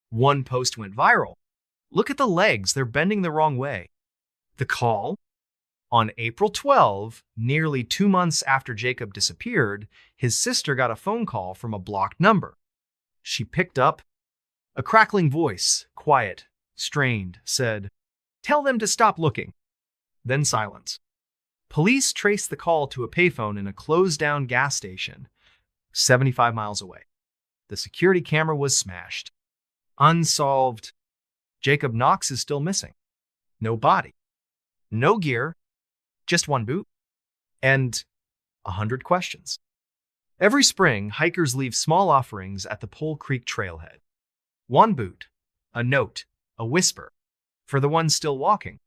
One post went viral. Look at the legs, they're bending the wrong way. The call? On April 12, nearly 2 months after Jacob disappeared, his sister got a phone call from a blocked number. She picked up. A crackling voice, quiet, strained, said, "Tell them to stop looking." Then silence. Police traced the call to a payphone in a closed-down gas station, 75 miles away. The security camera was smashed. Unsolved. Jacob Knox is still missing. No body. No gear. Just one boot. And 100 questions. Every spring, hikers leave small offerings at the Pole Creek trailhead. One boot, a note, a whisper, for the ones still walking.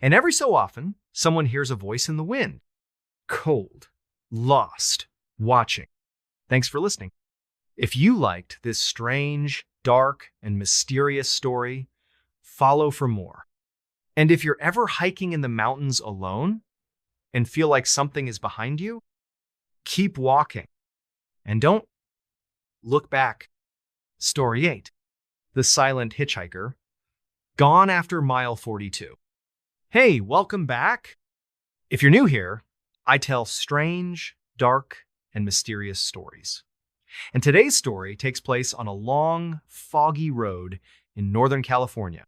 And every so often, someone hears a voice in the wind. Cold, lost, watching. Thanks for listening. If you liked this strange, dark, and mysterious story, follow for more. And if you're ever hiking in the mountains alone and feel like something is behind you, keep walking. And don't look back. Story 8. The Silent Hitchhiker. Gone after mile 42. Hey, welcome back. If you're new here, I tell strange, dark, and mysterious stories. And today's story takes place on a long, foggy road in Northern California.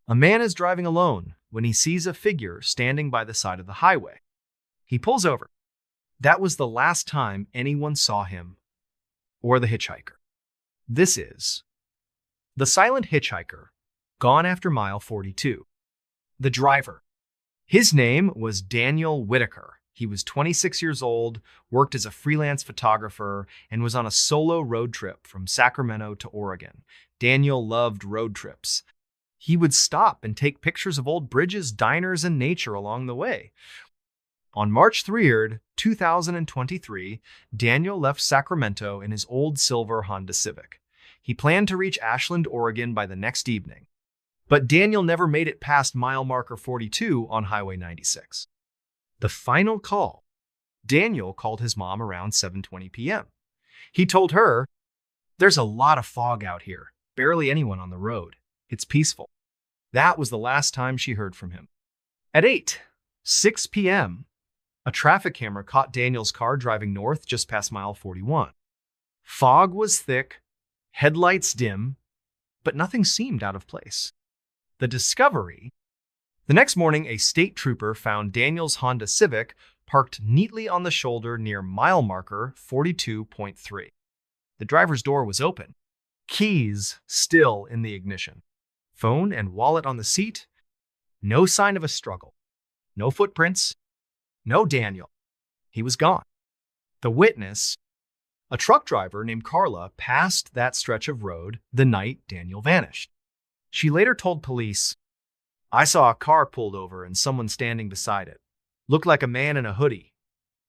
A man is driving alone when he sees a figure standing by the side of the highway. He pulls over. That was the last time anyone saw him or the hitchhiker. This is The Silent Hitchhiker, Gone After Mile 42. The driver. His name was Daniel Whitaker. He was 26 years old, worked as a freelance photographer, and was on a solo road trip from Sacramento to Oregon. Daniel loved road trips. He would stop and take pictures of old bridges, diners, and nature along the way. On March 3rd, 2023, Daniel left Sacramento in his old silver Honda Civic. He planned to reach Ashland, Oregon by the next evening. But Daniel never made it past mile marker 42 on Highway 96. The final call. Daniel called his mom around 7:20 p.m. He told her, "There's a lot of fog out here. Barely anyone on the road. It's peaceful." That was the last time she heard from him. At 8:06 p.m., a traffic camera caught Daniel's car driving north just past mile 41. Fog was thick, headlights dim, but nothing seemed out of place. The discovery. The next morning, a state trooper found Daniel's Honda Civic parked neatly on the shoulder near mile marker 42.3. The driver's door was open. Keys still in the ignition. Phone and wallet on the seat. No sign of a struggle. No footprints. No Daniel. He was gone. The witness, a truck driver named Carla, passed that stretch of road the night Daniel vanished. She later told police, "I saw a car pulled over and someone standing beside it. Looked like a man in a hoodie.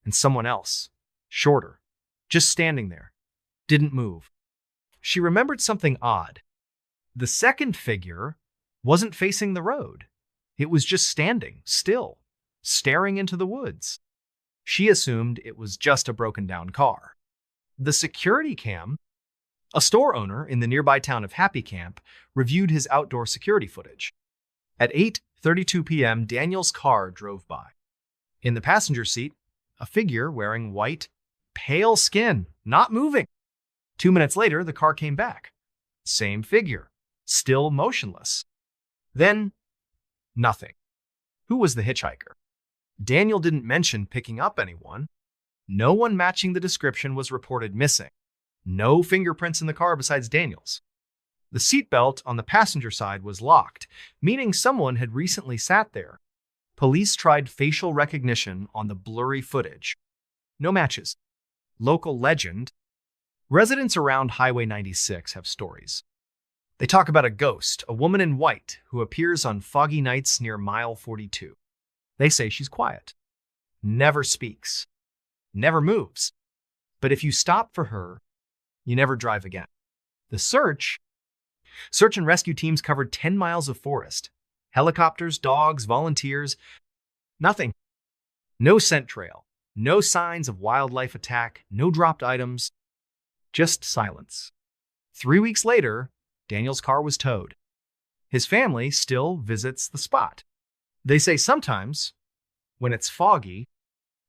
And someone else, shorter, just standing there. Didn't move." She remembered something odd. The second figure wasn't facing the road. It was just standing, still, staring into the woods. She assumed it was just a broken-down car. The security cam, a store owner in the nearby town of Happy Camp, reviewed his outdoor security footage. At 8:32 p.m., Daniel's car drove by. In the passenger seat, A figure wearing white, pale skin, not moving. 2 minutes later, the car came back. Same figure, still motionless. Then, nothing. Who was the hitchhiker? Daniel didn't mention picking up anyone. No one matching the description was reported missing. No fingerprints in the car besides Daniel's. The seatbelt on the passenger side was locked, meaning someone had recently sat there. Police tried facial recognition on the blurry footage. No matches. Local legend. Residents around Highway 96 have stories. They talk about a ghost, a woman in white, who appears on foggy nights near mile 42. They say she's quiet, never speaks, never moves. But if you stop for her, you never drive again. The search and rescue teams covered 10 miles of forest. Helicopters, dogs, volunteers, nothing. No scent trail, no signs of wildlife attack, no dropped items, just silence. 3 weeks later, Daniel's car was towed. His family still visits the spot. They say sometimes, when it's foggy,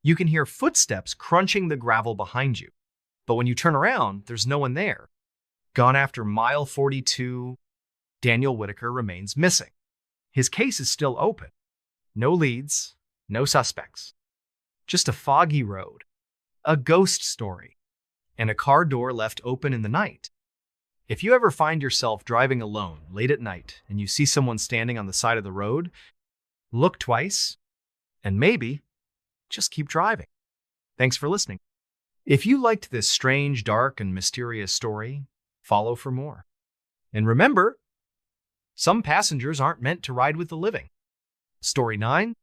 you can hear footsteps crunching the gravel behind you. But when you turn around, there's no one there. Gone after mile 42, Daniel Whitaker remains missing. His case is still open. No leads, no suspects. Just a foggy road, a ghost story, and a car door left open in the night. If you ever find yourself driving alone late at night and you see someone standing on the side of the road, look twice, and maybe just keep driving. Thanks for listening. If you liked this strange, dark, and mysterious story, follow for more. And remember, some passengers aren't meant to ride with the living. Story 9,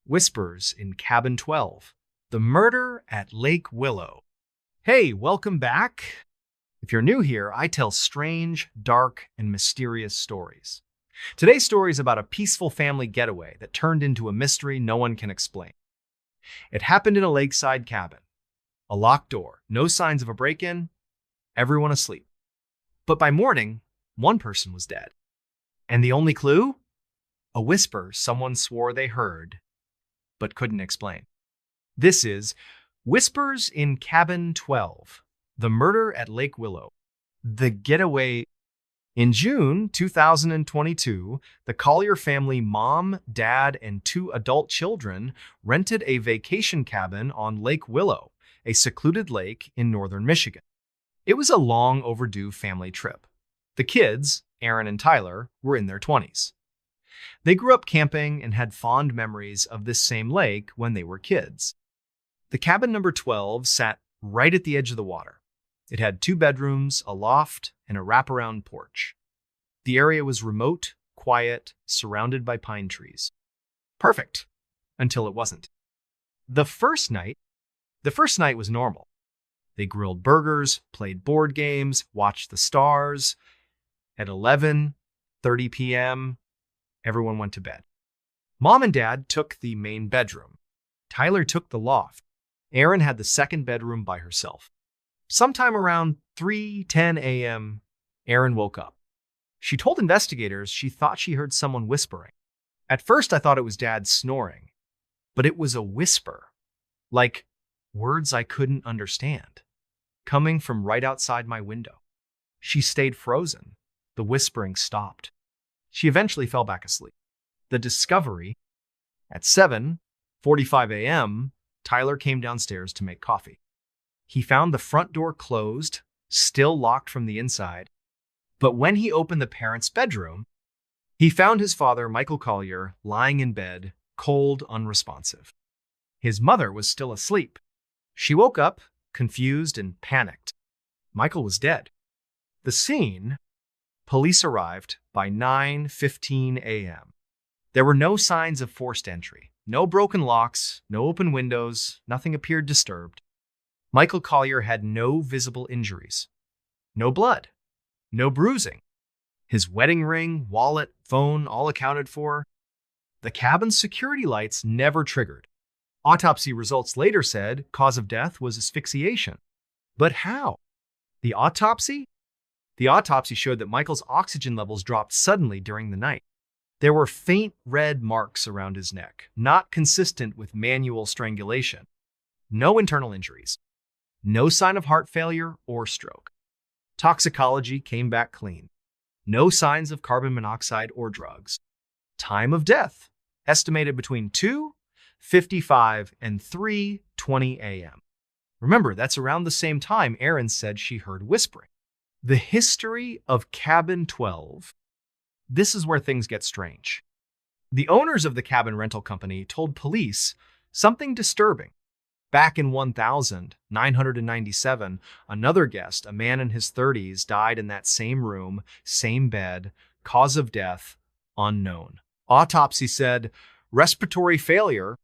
Whispers in Cabin 12, The Murder at Lake Willow. Hey, welcome back. If you're new here, I tell strange, dark, and mysterious stories. Today's story is about a peaceful family getaway that turned into a mystery no one can explain. It happened in a lakeside cabin. A locked door, no signs of a break-in, everyone asleep. But by morning, one person was dead. And the only clue? A whisper someone swore they heard, but couldn't explain. This is Whispers in Cabin 12, The Murder at Lake Willow. The Getaway. In June 2022, the Collier family, mom, dad, and 2 adult children rented a vacation cabin on Lake Willow, a secluded lake in northern Michigan. It was a long overdue family trip. The kids, Aaron and Tyler, were in their 20s. They grew up camping and had fond memories of this same lake when they were kids. The cabin number 12 sat right at the edge of the water. It had 2 bedrooms, a loft, and a wraparound porch. The area was remote, quiet, surrounded by pine trees. Perfect, until it wasn't. The first night was normal. They grilled burgers, played board games, watched the stars. At 11:30 p.m., everyone went to bed. Mom and Dad took the main bedroom. Tyler took the loft. Erin had the second bedroom by herself. Sometime around 3:10 a.m., Erin woke up. She told investigators she thought she heard someone whispering. At first, I thought it was Dad snoring, but it was a whisper, like words I couldn't understand, coming from right outside my window. She stayed frozen. The whispering stopped. She eventually fell back asleep. The discovery: at 7:45 a.m., Tyler came downstairs to make coffee. He found the front door closed, still locked from the inside. But when he opened the parents' bedroom, he found his father, Michael Collier, lying in bed, cold, unresponsive. His mother was still asleep. She woke up, confused and panicked. Michael was dead. The scene: police arrived by 9:15 a.m. There were no signs of forced entry, no broken locks, no open windows, nothing appeared disturbed. Michael Collier had no visible injuries, no blood, no bruising. His wedding ring, wallet, phone, all accounted for. The cabin's security lights never triggered. Autopsy results later said cause of death was asphyxiation. But how? The autopsy? The autopsy showed that Michael's oxygen levels dropped suddenly during the night. There were faint red marks around his neck, not consistent with manual strangulation. No internal injuries. No sign of heart failure or stroke. Toxicology came back clean. No signs of carbon monoxide or drugs. Time of death, estimated between 2:55 and 3:20 a.m. Remember, that's around the same time Erin said she heard whispering. The history of Cabin 12. This is where things get strange. The owners of the cabin rental company told police something disturbing. Back in 1997, another guest, a man in his 30s, died in that same room, same bed, cause of death, unknown. Autopsy said respiratory failure.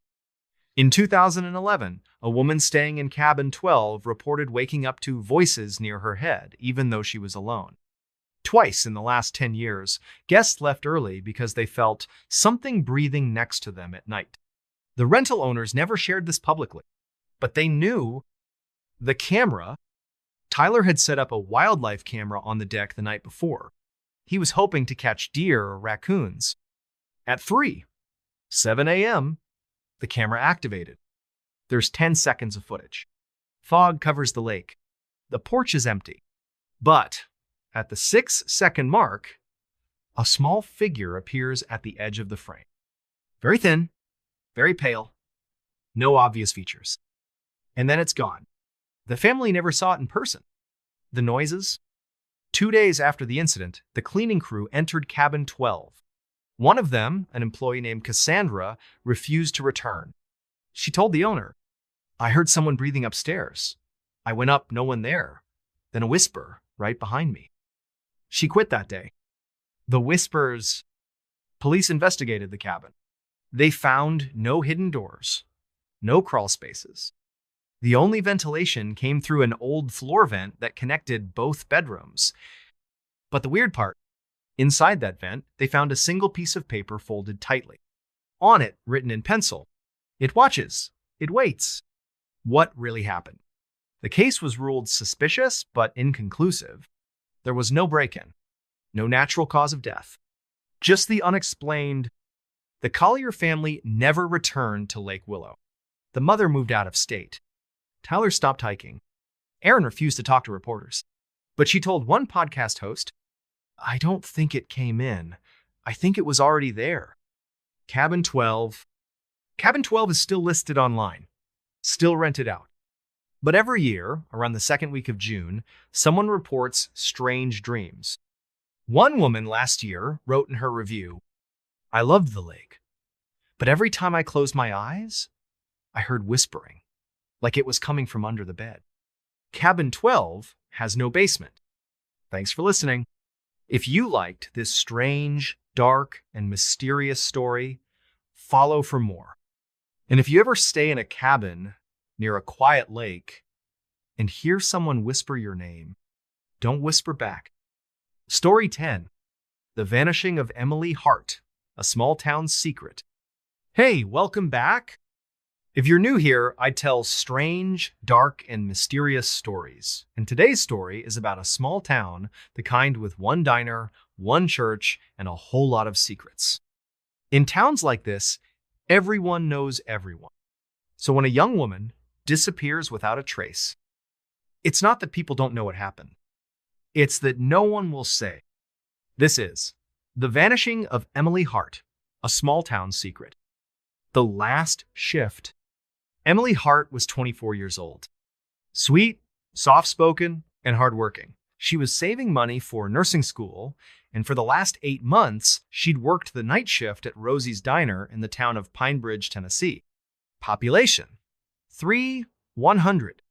In 2011, a woman staying in cabin 12 reported waking up to voices near her head, even though she was alone. Twice in the last 10 years, guests left early because they felt something breathing next to them at night. The rental owners never shared this publicly, but they knew the camera. Tyler had set up a wildlife camera on the deck the night before. He was hoping to catch deer or raccoons. At 3:07 a.m., the camera activated. There's 10 seconds of footage. Fog covers the lake. The porch is empty. But at the 6-second mark, a small figure appears at the edge of the frame. Very thin, very pale, no obvious features. And then it's gone. The family never saw it in person. The noises? 2 days after the incident, the cleaning crew entered cabin 12. One of them, an employee named Cassandra, refused to return. She told the owner, "I heard someone breathing upstairs. I went up, no one there. Then a whisper right behind me." She quit that day. The whispers. Police investigated the cabin. They found no hidden doors, no crawl spaces. The only ventilation came through an old floor vent that connected both bedrooms. But the weird part, inside that vent, they found a single piece of paper folded tightly. On it, written in pencil, "It watches. It waits." What really happened? The case was ruled suspicious but inconclusive. There was no break-in, no natural cause of death, just the unexplained. The Collier family never returned to Lake Willow. The mother moved out of state. Tyler stopped hiking. Erin refused to talk to reporters. But she told one podcast host, "I don't think it came in. I think it was already there." Cabin 12. Cabin 12 is still listed online, still rented out. But every year, around the second week of June, someone reports strange dreams. One woman last year wrote in her review, "I loved the lake, but every time I closed my eyes, I heard whispering, like it was coming from under the bed." Cabin 12 has no basement. Thanks for listening. If you liked this strange, dark, and mysterious story, follow for more. And if you ever stay in a cabin near a quiet lake and hear someone whisper your name, don't whisper back. Story 10. The Vanishing of Emily Hart, a Small Town Secret. Hey, welcome back. If you're new here, I tell strange, dark, and mysterious stories. And today's story is about a small town, the kind with one diner, one church, and a whole lot of secrets. In towns like this, everyone knows everyone. So when a young woman disappears without a trace, it's not that people don't know what happened. It's that no one will say. This is The Vanishing of Emily Hart, a Small Town Secret. The Last Shift. Emily Hart was 24 years old. Sweet, soft-spoken, and hardworking. She was saving money for nursing school, and for the last 8 months, she'd worked the night shift at Rosie's Diner in the town of Pine Bridge, Tennessee. Population: 3,100.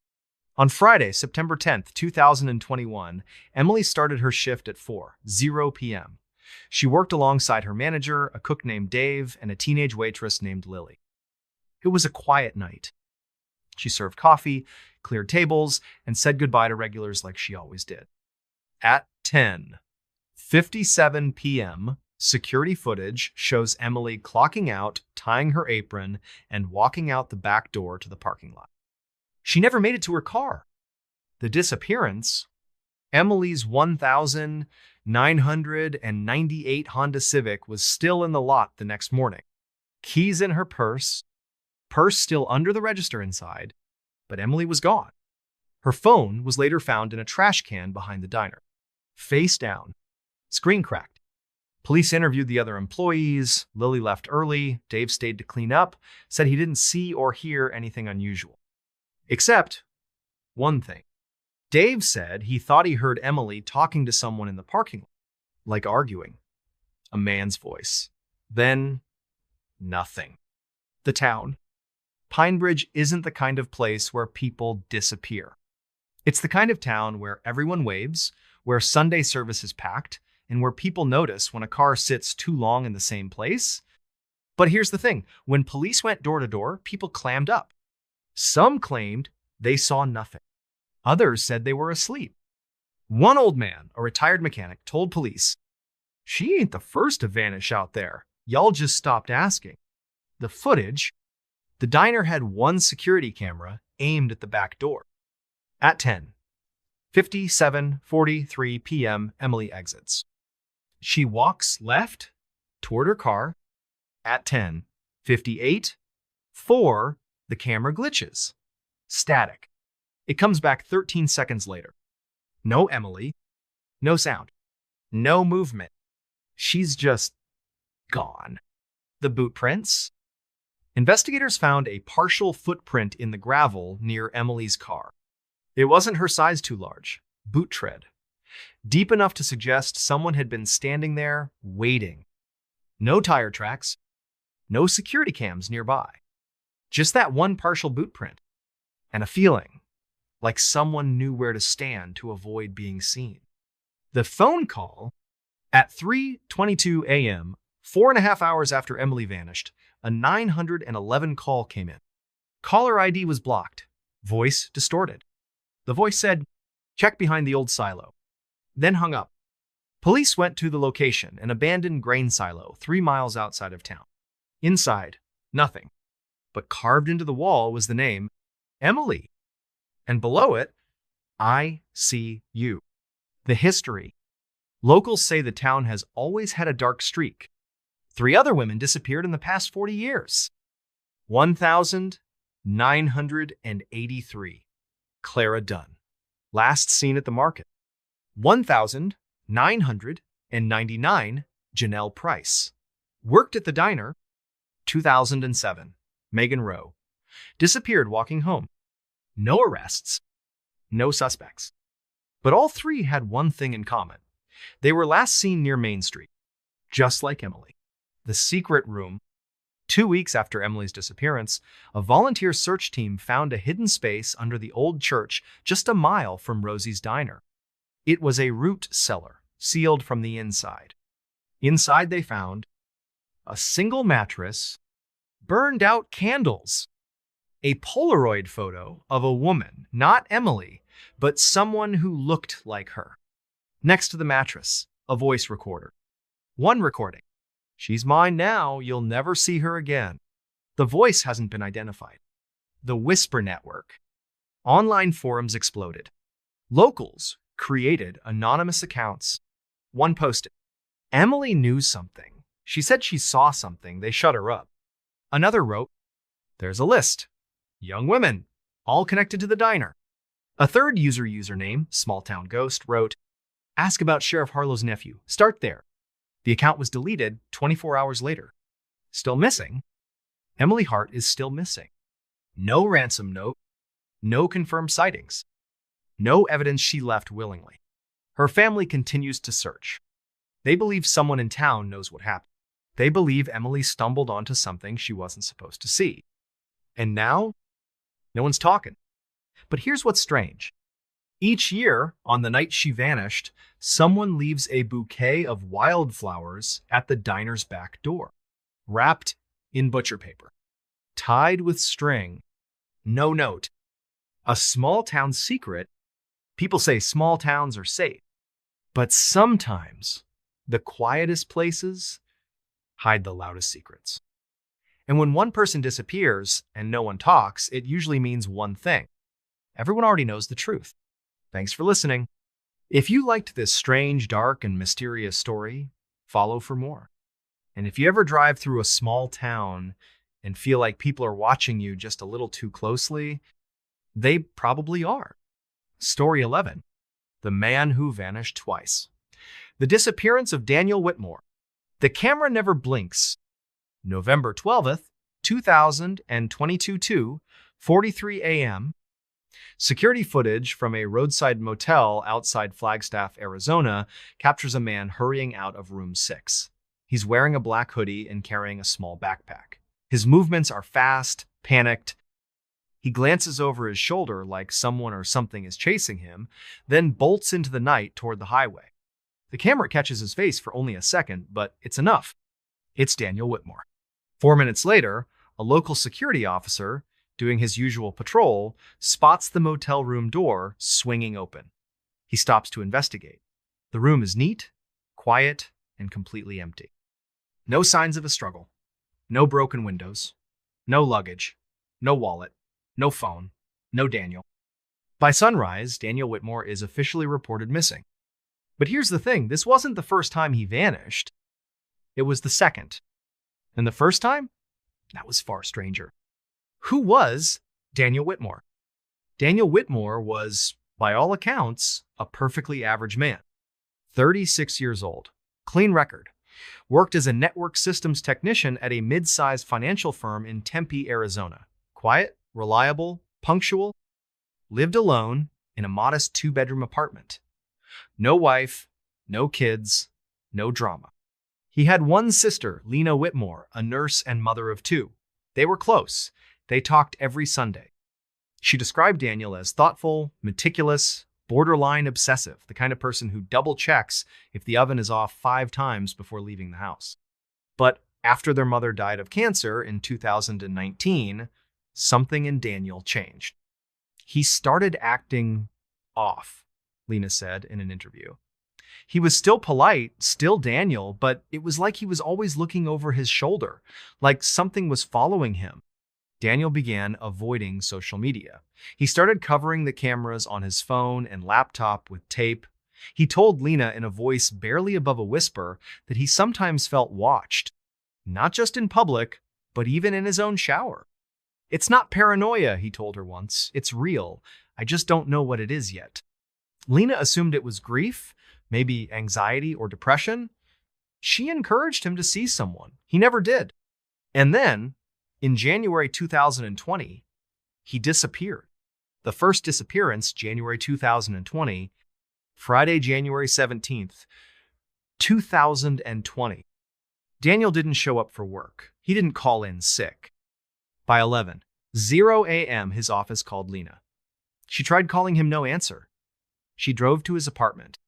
On Friday, September 10th, 2021, Emily started her shift at 4:00 p.m. She worked alongside her manager, a cook named Dave, and a teenage waitress named Lily. It was a quiet night. She served coffee, cleared tables, and said goodbye to regulars like she always did. At 10:57 p.m., security footage shows Emily clocking out, tying her apron, and walking out the back door to the parking lot. She never made it to her car. The disappearance, Emily's 1,998 Honda Civic was still in the lot the next morning. Keys in her purse still under the register inside, but Emily was gone. Her phone was later found in a trash can behind the diner. Face down. Screen cracked. Police interviewed the other employees. Lily left early. Dave stayed to clean up, said he didn't see or hear anything unusual. Except one thing. Dave said he thought he heard Emily talking to someone in the parking lot, like arguing. A man's voice. Then, nothing. The town. Pinebridge isn't the kind of place where people disappear. It's the kind of town where everyone waves, where Sunday service is packed, and where people notice when a car sits too long in the same place. But here's the thing. When police went door to door, people clammed up. Some claimed they saw nothing. Others said they were asleep. One old man, a retired mechanic, told police, "She ain't the first to vanish out there. Y'all just stopped asking." The footage, the diner had one security camera aimed at the back door. At 10:57:43 p.m., Emily exits. She walks left toward her car. At 10:58:4, the camera glitches. Static. It comes back 13 seconds later. No Emily, no sound, no movement. She's just gone. The boot prints? Investigators found a partial footprint in the gravel near Emily's car. It wasn't her size too large. Boot tread. Deep enough to suggest someone had been standing there, waiting. No tire tracks. No security cams nearby. Just that one partial boot print. And a feeling like someone knew where to stand to avoid being seen. The phone call at 3:22 a.m., 4.5 hours after Emily vanished, a 911 call came in. Caller ID was blocked. Voice distorted. The voice said, "Check behind the old silo," then hung up. Police went to the location, an abandoned grain silo 3 miles outside of town. Inside, nothing. But carved into the wall was the name, Emily. And below it, I see you. The history. Locals say the town has always had a dark streak. 3 other women disappeared in the past 40 years. 1,983. Clara Dunn. Last seen at the market. 1,999. Janelle Price. Worked at the diner. 2007. Megan Rowe. Disappeared walking home. No arrests. No suspects. But all 3 had one thing in common. They were last seen near Main Street, just like Emily. The secret room. 2 weeks after Emily's disappearance, a volunteer search team found a hidden space under the old church just a mile from Rosie's diner. It was a root cellar, sealed from the inside. Inside they found a single mattress, burned out candles, a Polaroid photo of a woman, not Emily, but someone who looked like her. Next to the mattress, a voice recorder. One recording. "She's mine now, you'll never see her again." The voice hasn't been identified. The Whisper Network. Online forums exploded. Locals created anonymous accounts. One posted, "Emily knew something. She said she saw something. They shut her up." Another wrote, "There's a list. Young women, all connected to the diner." A third username, Small Town Ghost, wrote, "Ask about Sheriff Harlow's nephew. Start there." The account was deleted 24 hours later. Still missing. Emily Hart is still missing. No ransom note. No confirmed sightings. No evidence she left willingly. Her family continues to search. They believe someone in town knows what happened. They believe Emily stumbled onto something she wasn't supposed to see. And now, no one's talking. But here's what's strange. Each year, on the night she vanished, someone leaves a bouquet of wildflowers at the diner's back door, wrapped in butcher paper, tied with string, no note. A small town secret. People say small towns are safe, but sometimes the quietest places hide the loudest secrets. And when one person disappears and no one talks, it usually means one thing. Everyone already knows the truth. Thanks for listening. If you liked this strange, dark, and mysterious story, follow for more. And if you ever drive through a small town and feel like people are watching you just a little too closely, They probably are. Story 11. The Man Who Vanished Twice. The Disappearance of Daniel Whitmore. The Camera Never Blinks. November 12th, 2022, 2:43 a.m. Security footage from a roadside motel outside Flagstaff, Arizona, captures a man hurrying out of room 6. He's wearing a black hoodie and carrying a small backpack. His movements are fast, panicked. He glances over his shoulder like someone or something is chasing him, then bolts into the night toward the highway. The camera catches his face for only a second, but it's enough. It's Daniel Whitmore. 4 minutes later, a local security officer, doing his usual patrol, spots the motel room door swinging open. He stops to investigate. The room is neat, quiet, and completely empty. No signs of a struggle. No broken windows. No luggage. No wallet. No phone. No Daniel. By sunrise, Daniel Whitmore is officially reported missing. But here's the thing, this wasn't the first time he vanished. It was the second. And the first time? That was far stranger. Who was Daniel Whitmore? Daniel Whitmore was, by all accounts, a perfectly average man. 36 years old. Clean record. Worked as a network systems technician at a mid-sized financial firm in Tempe, Arizona. Quiet, reliable, punctual. Lived alone in a modest 2-bedroom apartment. No wife, no kids, no drama. He had one sister, Lena Whitmore, a nurse and mother of 2. They were close. They talked every Sunday. She described Daniel as thoughtful, meticulous, borderline obsessive, the kind of person who double checks if the oven is off 5 times before leaving the house. But after their mother died of cancer in 2019, something in Daniel changed. He started acting off, Lena said in an interview. He was still polite, still Daniel, but it was like he was always looking over his shoulder, like something was following him. Daniel began avoiding social media. He started covering the cameras on his phone and laptop with tape. He told Lena in a voice barely above a whisper that he sometimes felt watched, not just in public, but even in his own shower. "It's not paranoia," he told her once. "It's real. I just don't know what it is yet." Lena assumed it was grief, maybe anxiety or depression. She encouraged him to see someone. He never did. And then, in January 2020, he disappeared. The first disappearance, January 2020, Friday, January 17th, 2020. Daniel didn't show up for work. He didn't call in sick. By 11:00 a.m., his office called Lena. She tried calling him, no answer. She drove to his apartment.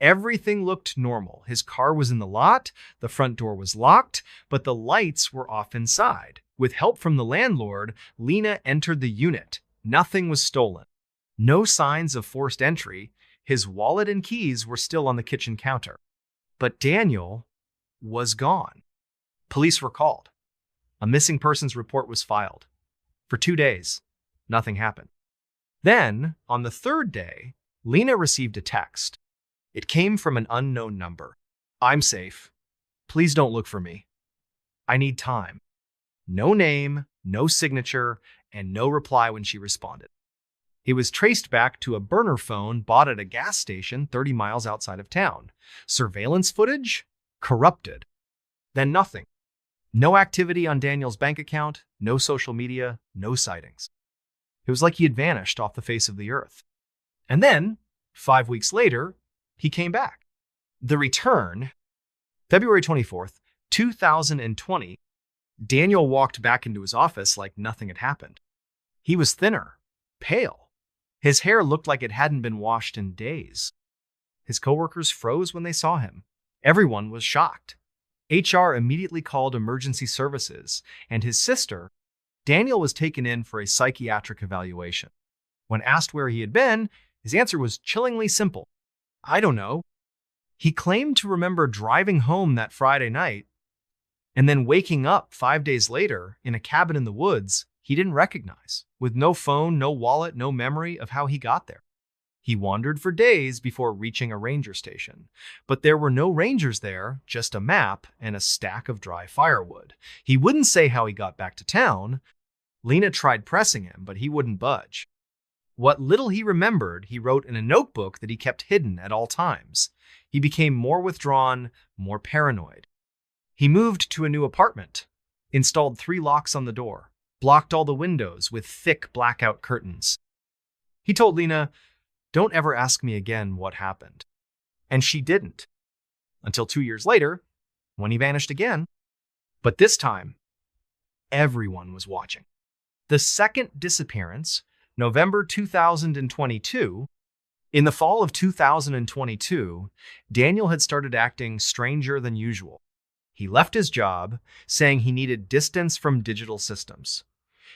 Everything looked normal. His car was in the lot, the front door was locked, but the lights were off inside. With help from the landlord, Lena entered the unit. Nothing was stolen. No signs of forced entry. His wallet and keys were still on the kitchen counter. But Daniel was gone. Police were called. A missing persons report was filed. For 2 days, nothing happened. Then, on the 3rd day, Lena received a text. It came from an unknown number. "I'm safe. Please don't look for me. I need time." No name, no signature, and no reply when she responded. It was traced back to a burner phone bought at a gas station 30 miles outside of town. Surveillance footage? Corrupted. Then nothing. No activity on Daniel's bank account, no social media, no sightings. It was like he had vanished off the face of the earth. And then, 5 weeks later, he came back. The return, February 24th, 2020, Daniel walked back into his office like nothing had happened. He was thinner, pale. His hair looked like it hadn't been washed in days. His coworkers froze when they saw him. Everyone was shocked. HR immediately called emergency services, and his sister, Daniel, was taken in for a psychiatric evaluation. When asked where he had been, his answer was chillingly simple. "I don't know." He claimed to remember driving home that Friday night and then waking up 5 days later in a cabin in the woods he didn't recognize, with no phone, no wallet, no memory of how he got there. He wandered for days before reaching a ranger station, but there were no rangers there, just a map and a stack of dry firewood. He wouldn't say how he got back to town. Lena tried pressing him, but he wouldn't budge. What little he remembered, he wrote in a notebook that he kept hidden at all times. He became more withdrawn, more paranoid. He moved to a new apartment, installed 3 locks on the door, blocked all the windows with thick blackout curtains. He told Lena, "Don't ever ask me again what happened." And she didn't. Until 2 years later, when he vanished again. But this time, everyone was watching. The second disappearance, November 2022, in the fall of 2022, Daniel had started acting stranger than usual. He left his job, saying he needed distance from digital systems.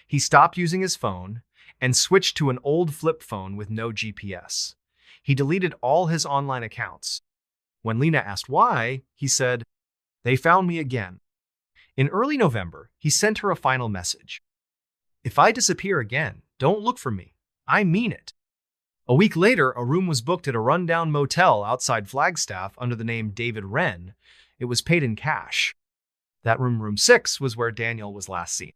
He stopped using his phone and switched to an old flip phone with no GPS. He deleted all his online accounts. When Lena asked why, he said, "They found me again." In early November, he sent her a final message. "If I disappear again, don't look for me. I mean it." A week later, a room was booked at a rundown motel outside Flagstaff under the name David Wren. It was paid in cash. That room 6, was where Daniel was last seen.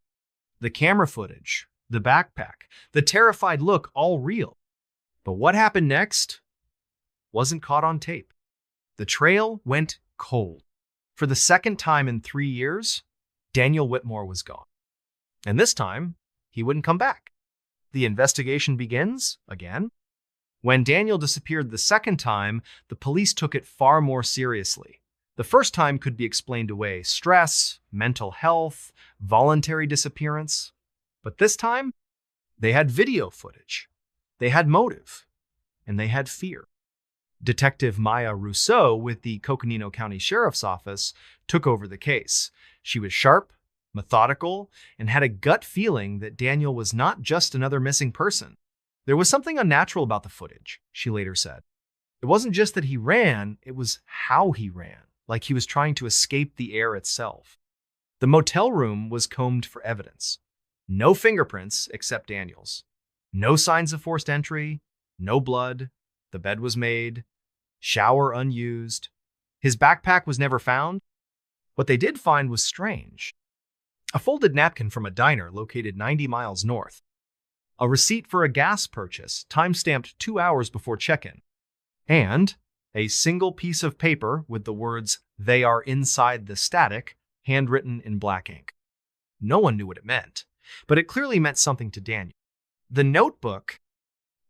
The camera footage, the backpack, the terrified look, all real. But what happened next wasn't caught on tape. The trail went cold. For the second time in 3 years, Daniel Whitmore was gone. And this time, he wouldn't come back. The investigation begins again. When Daniel disappeared the second time, the police took it far more seriously. The first time could be explained away: stress, mental health, voluntary disappearance. But this time, they had video footage, they had motive, and they had fear. Detective Maya Rousseau with the Coconino County Sheriff's Office took over the case. She was sharp, methodical, and had a gut feeling that Daniel was not just another missing person. There was something unnatural about the footage, she later said. It wasn't just that he ran, it was how he ran, like he was trying to escape the air itself. The motel room was combed for evidence. No fingerprints except Daniel's. No signs of forced entry, no blood. The bed was made. Shower unused. His backpack was never found. What they did find was strange. A folded napkin from a diner located 90 miles north. A receipt for a gas purchase, time-stamped 2 hours before check-in. And a single piece of paper with the words, "They are inside the static," handwritten in black ink. No one knew what it meant, but it clearly meant something to Daniel. The notebook,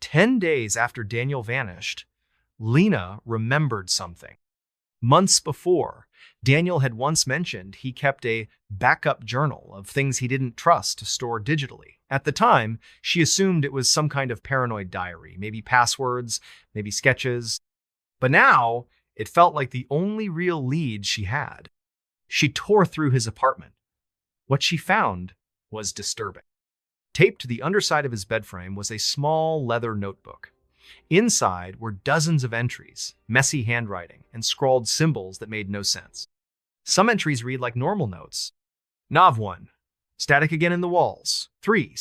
10 days after Daniel vanished, Lena remembered something. Months before, Daniel had once mentioned he kept a backup journal of things he didn't trust to store digitally. At the time, she assumed it was some kind of paranoid diary, maybe passwords, maybe sketches. But now, it felt like the only real lead she had. She tore through his apartment. What she found was disturbing. Taped to the underside of his bed frame was a small leather notebook. Inside were dozens of entries, messy handwriting, and scrawled symbols that made no sense. Some entries read like normal notes. Nav 1. Static again in the walls. 3.